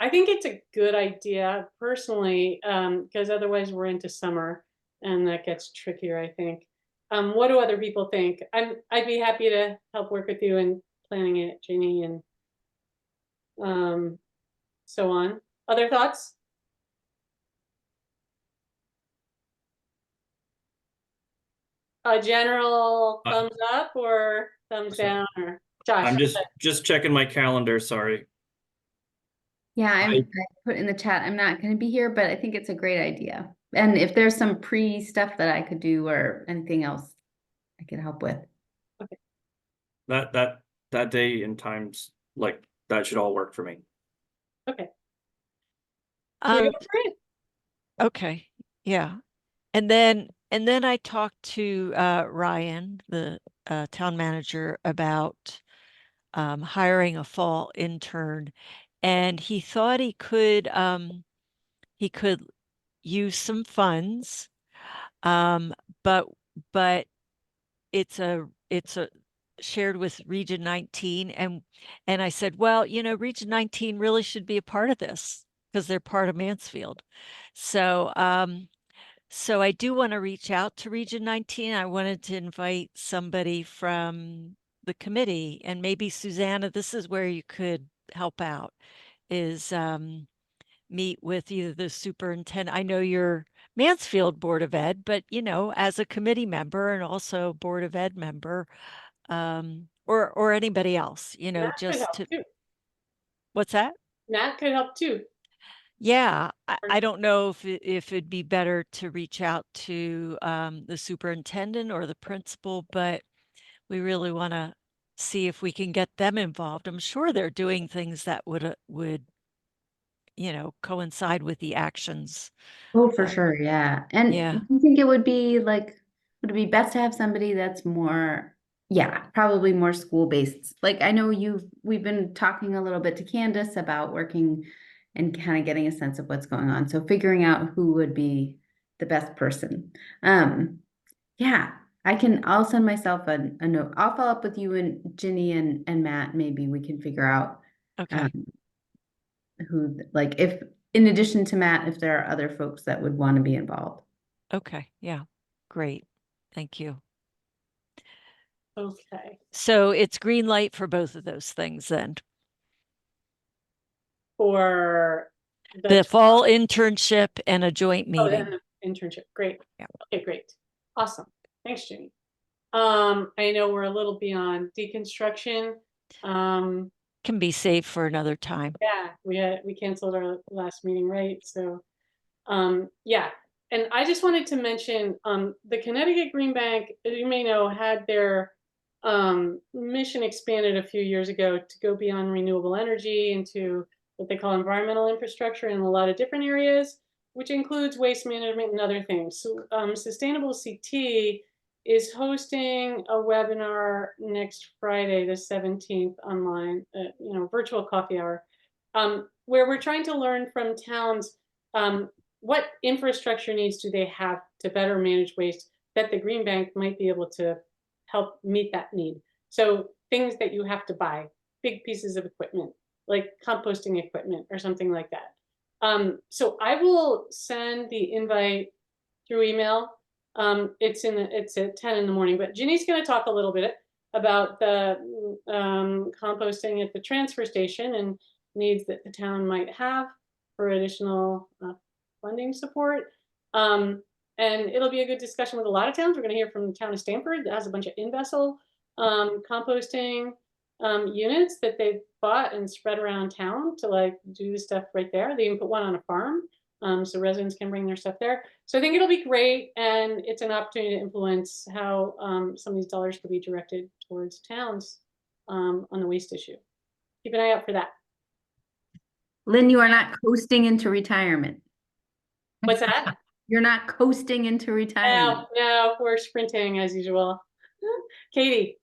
I think it's a good idea personally, because otherwise we're into summer and that gets trickier, I think. What do other people think? I'd be happy to help work with you in planning it, Jeannie, and so on. Other thoughts? A general thumbs up or thumbs So- down, or Josh? I'm just checking my calendar, sorry. Yeah, I I- put in the chat, I'm not gonna be here, but I think it's a great idea. And if there's some pre-stuff that I could do or anything else I could help with. That day and times, like, that should all work for me. Okay. Should we Um, go for it? okay, yeah. And then I talked to Ryan, the town manager, about hiring a fall intern, and he thought he could use some funds, but it's a shared with Region 19, and I said, well, Region 19 really should be a part of this because they're part of Mansfield. So so I do want to reach out to Region 19. I wanted to invite somebody from the committee, and maybe Susanna, this is where you could help out, is meet with either the superintendent. I know you're Mansfield Board of Ed, but as a committee member and also Board of Ed member, or anybody else, Matt could just help to, too. what's that? Matt could help too. Yeah, I Or- don't know if it'd be better to reach out to the superintendent or the principal, but we really want to see if we can get them involved. I'm sure they're doing things that would coincide with the actions. Oh, for sure, yeah. And Yeah. do you think it would be like, would it be best to have somebody that's more, yeah, probably more school-based? Like, I know we've been talking a little bit to Candace about working and kind of getting a sense of what's going on. So figuring out who would be the best person. Yeah, I'll send myself a note. I'll follow up with you and Ginny and Matt. Maybe we can figure out Okay. who, like, if, in addition to Matt, if there are other folks that would want to be involved. Okay. Yeah. Great. Thank you. Okay. So it's green light for both of those things then. For The fall internship and a joint Oh, meeting. and the internship. Great. Yeah. Okay, great. Awesome. Thanks, Jenny. I know we're a little beyond deconstruction. Can be saved for another time. Yeah, we canceled our last meeting, right? So, yeah. And I just wanted to mention, the Connecticut Green Bank, as you may know, had their mission expanded a few years ago to go beyond renewable energy into what they call environmental infrastructure in a lot of different areas, which includes waste management and other things. So Sustainable CT is hosting a webinar next Friday, the 17th, online, virtual coffee hour, where we're trying to learn from towns what infrastructure needs do they have to better manage waste that the Green Bank might be able to help meet that need. So things that you have to buy, big pieces of equipment, like composting equipment or something like that. So I will send the invite through email. It's at 10 in the morning, but Ginny's going to talk a little bit about the composting at the transfer station and needs that the town might have for additional funding support. And it'll be a good discussion with a lot of towns. We're going to hear from the town of Stamford that has a bunch of in-vessel composting units that they've bought and spread around town to like do the stuff right there. They even put one on a farm, so residents can bring their stuff there. So I think it'll be great, and it's an opportunity to influence how some of these dollars could be directed towards towns on the waste issue. Keep an eye out for that. Lynn, you are not coasting into retirement. What's that? You're not coasting into retirement. No, we're sprinting as usual. Katie,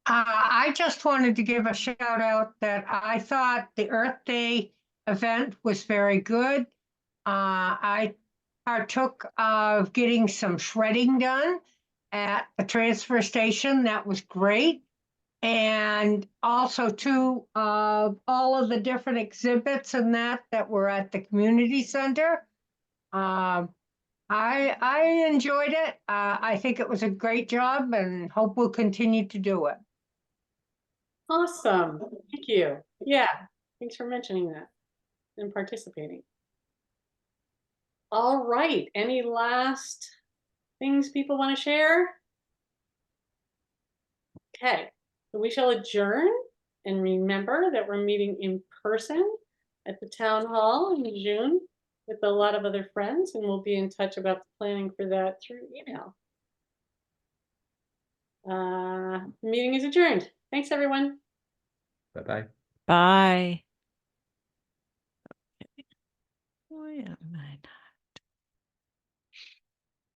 I just wanted to give a shout out that I thought the Earth Day event was very good. I partook of getting some shredding done at the transfer station. That was great. And also too, all of the different exhibits and that were at the community center. I enjoyed it. I think it was a great job and hope we'll continue to do it. awesome. Thank you. Yeah, thanks for mentioning that and participating. All right, any last things people want to share? Okay, so we shall adjourn, and remember that we're meeting in person at the town hall in June with a lot of other friends, and we'll be in touch about the planning for that through email. Meeting is adjourned. Thanks, everyone. Bye-bye. Bye. Wait a minute.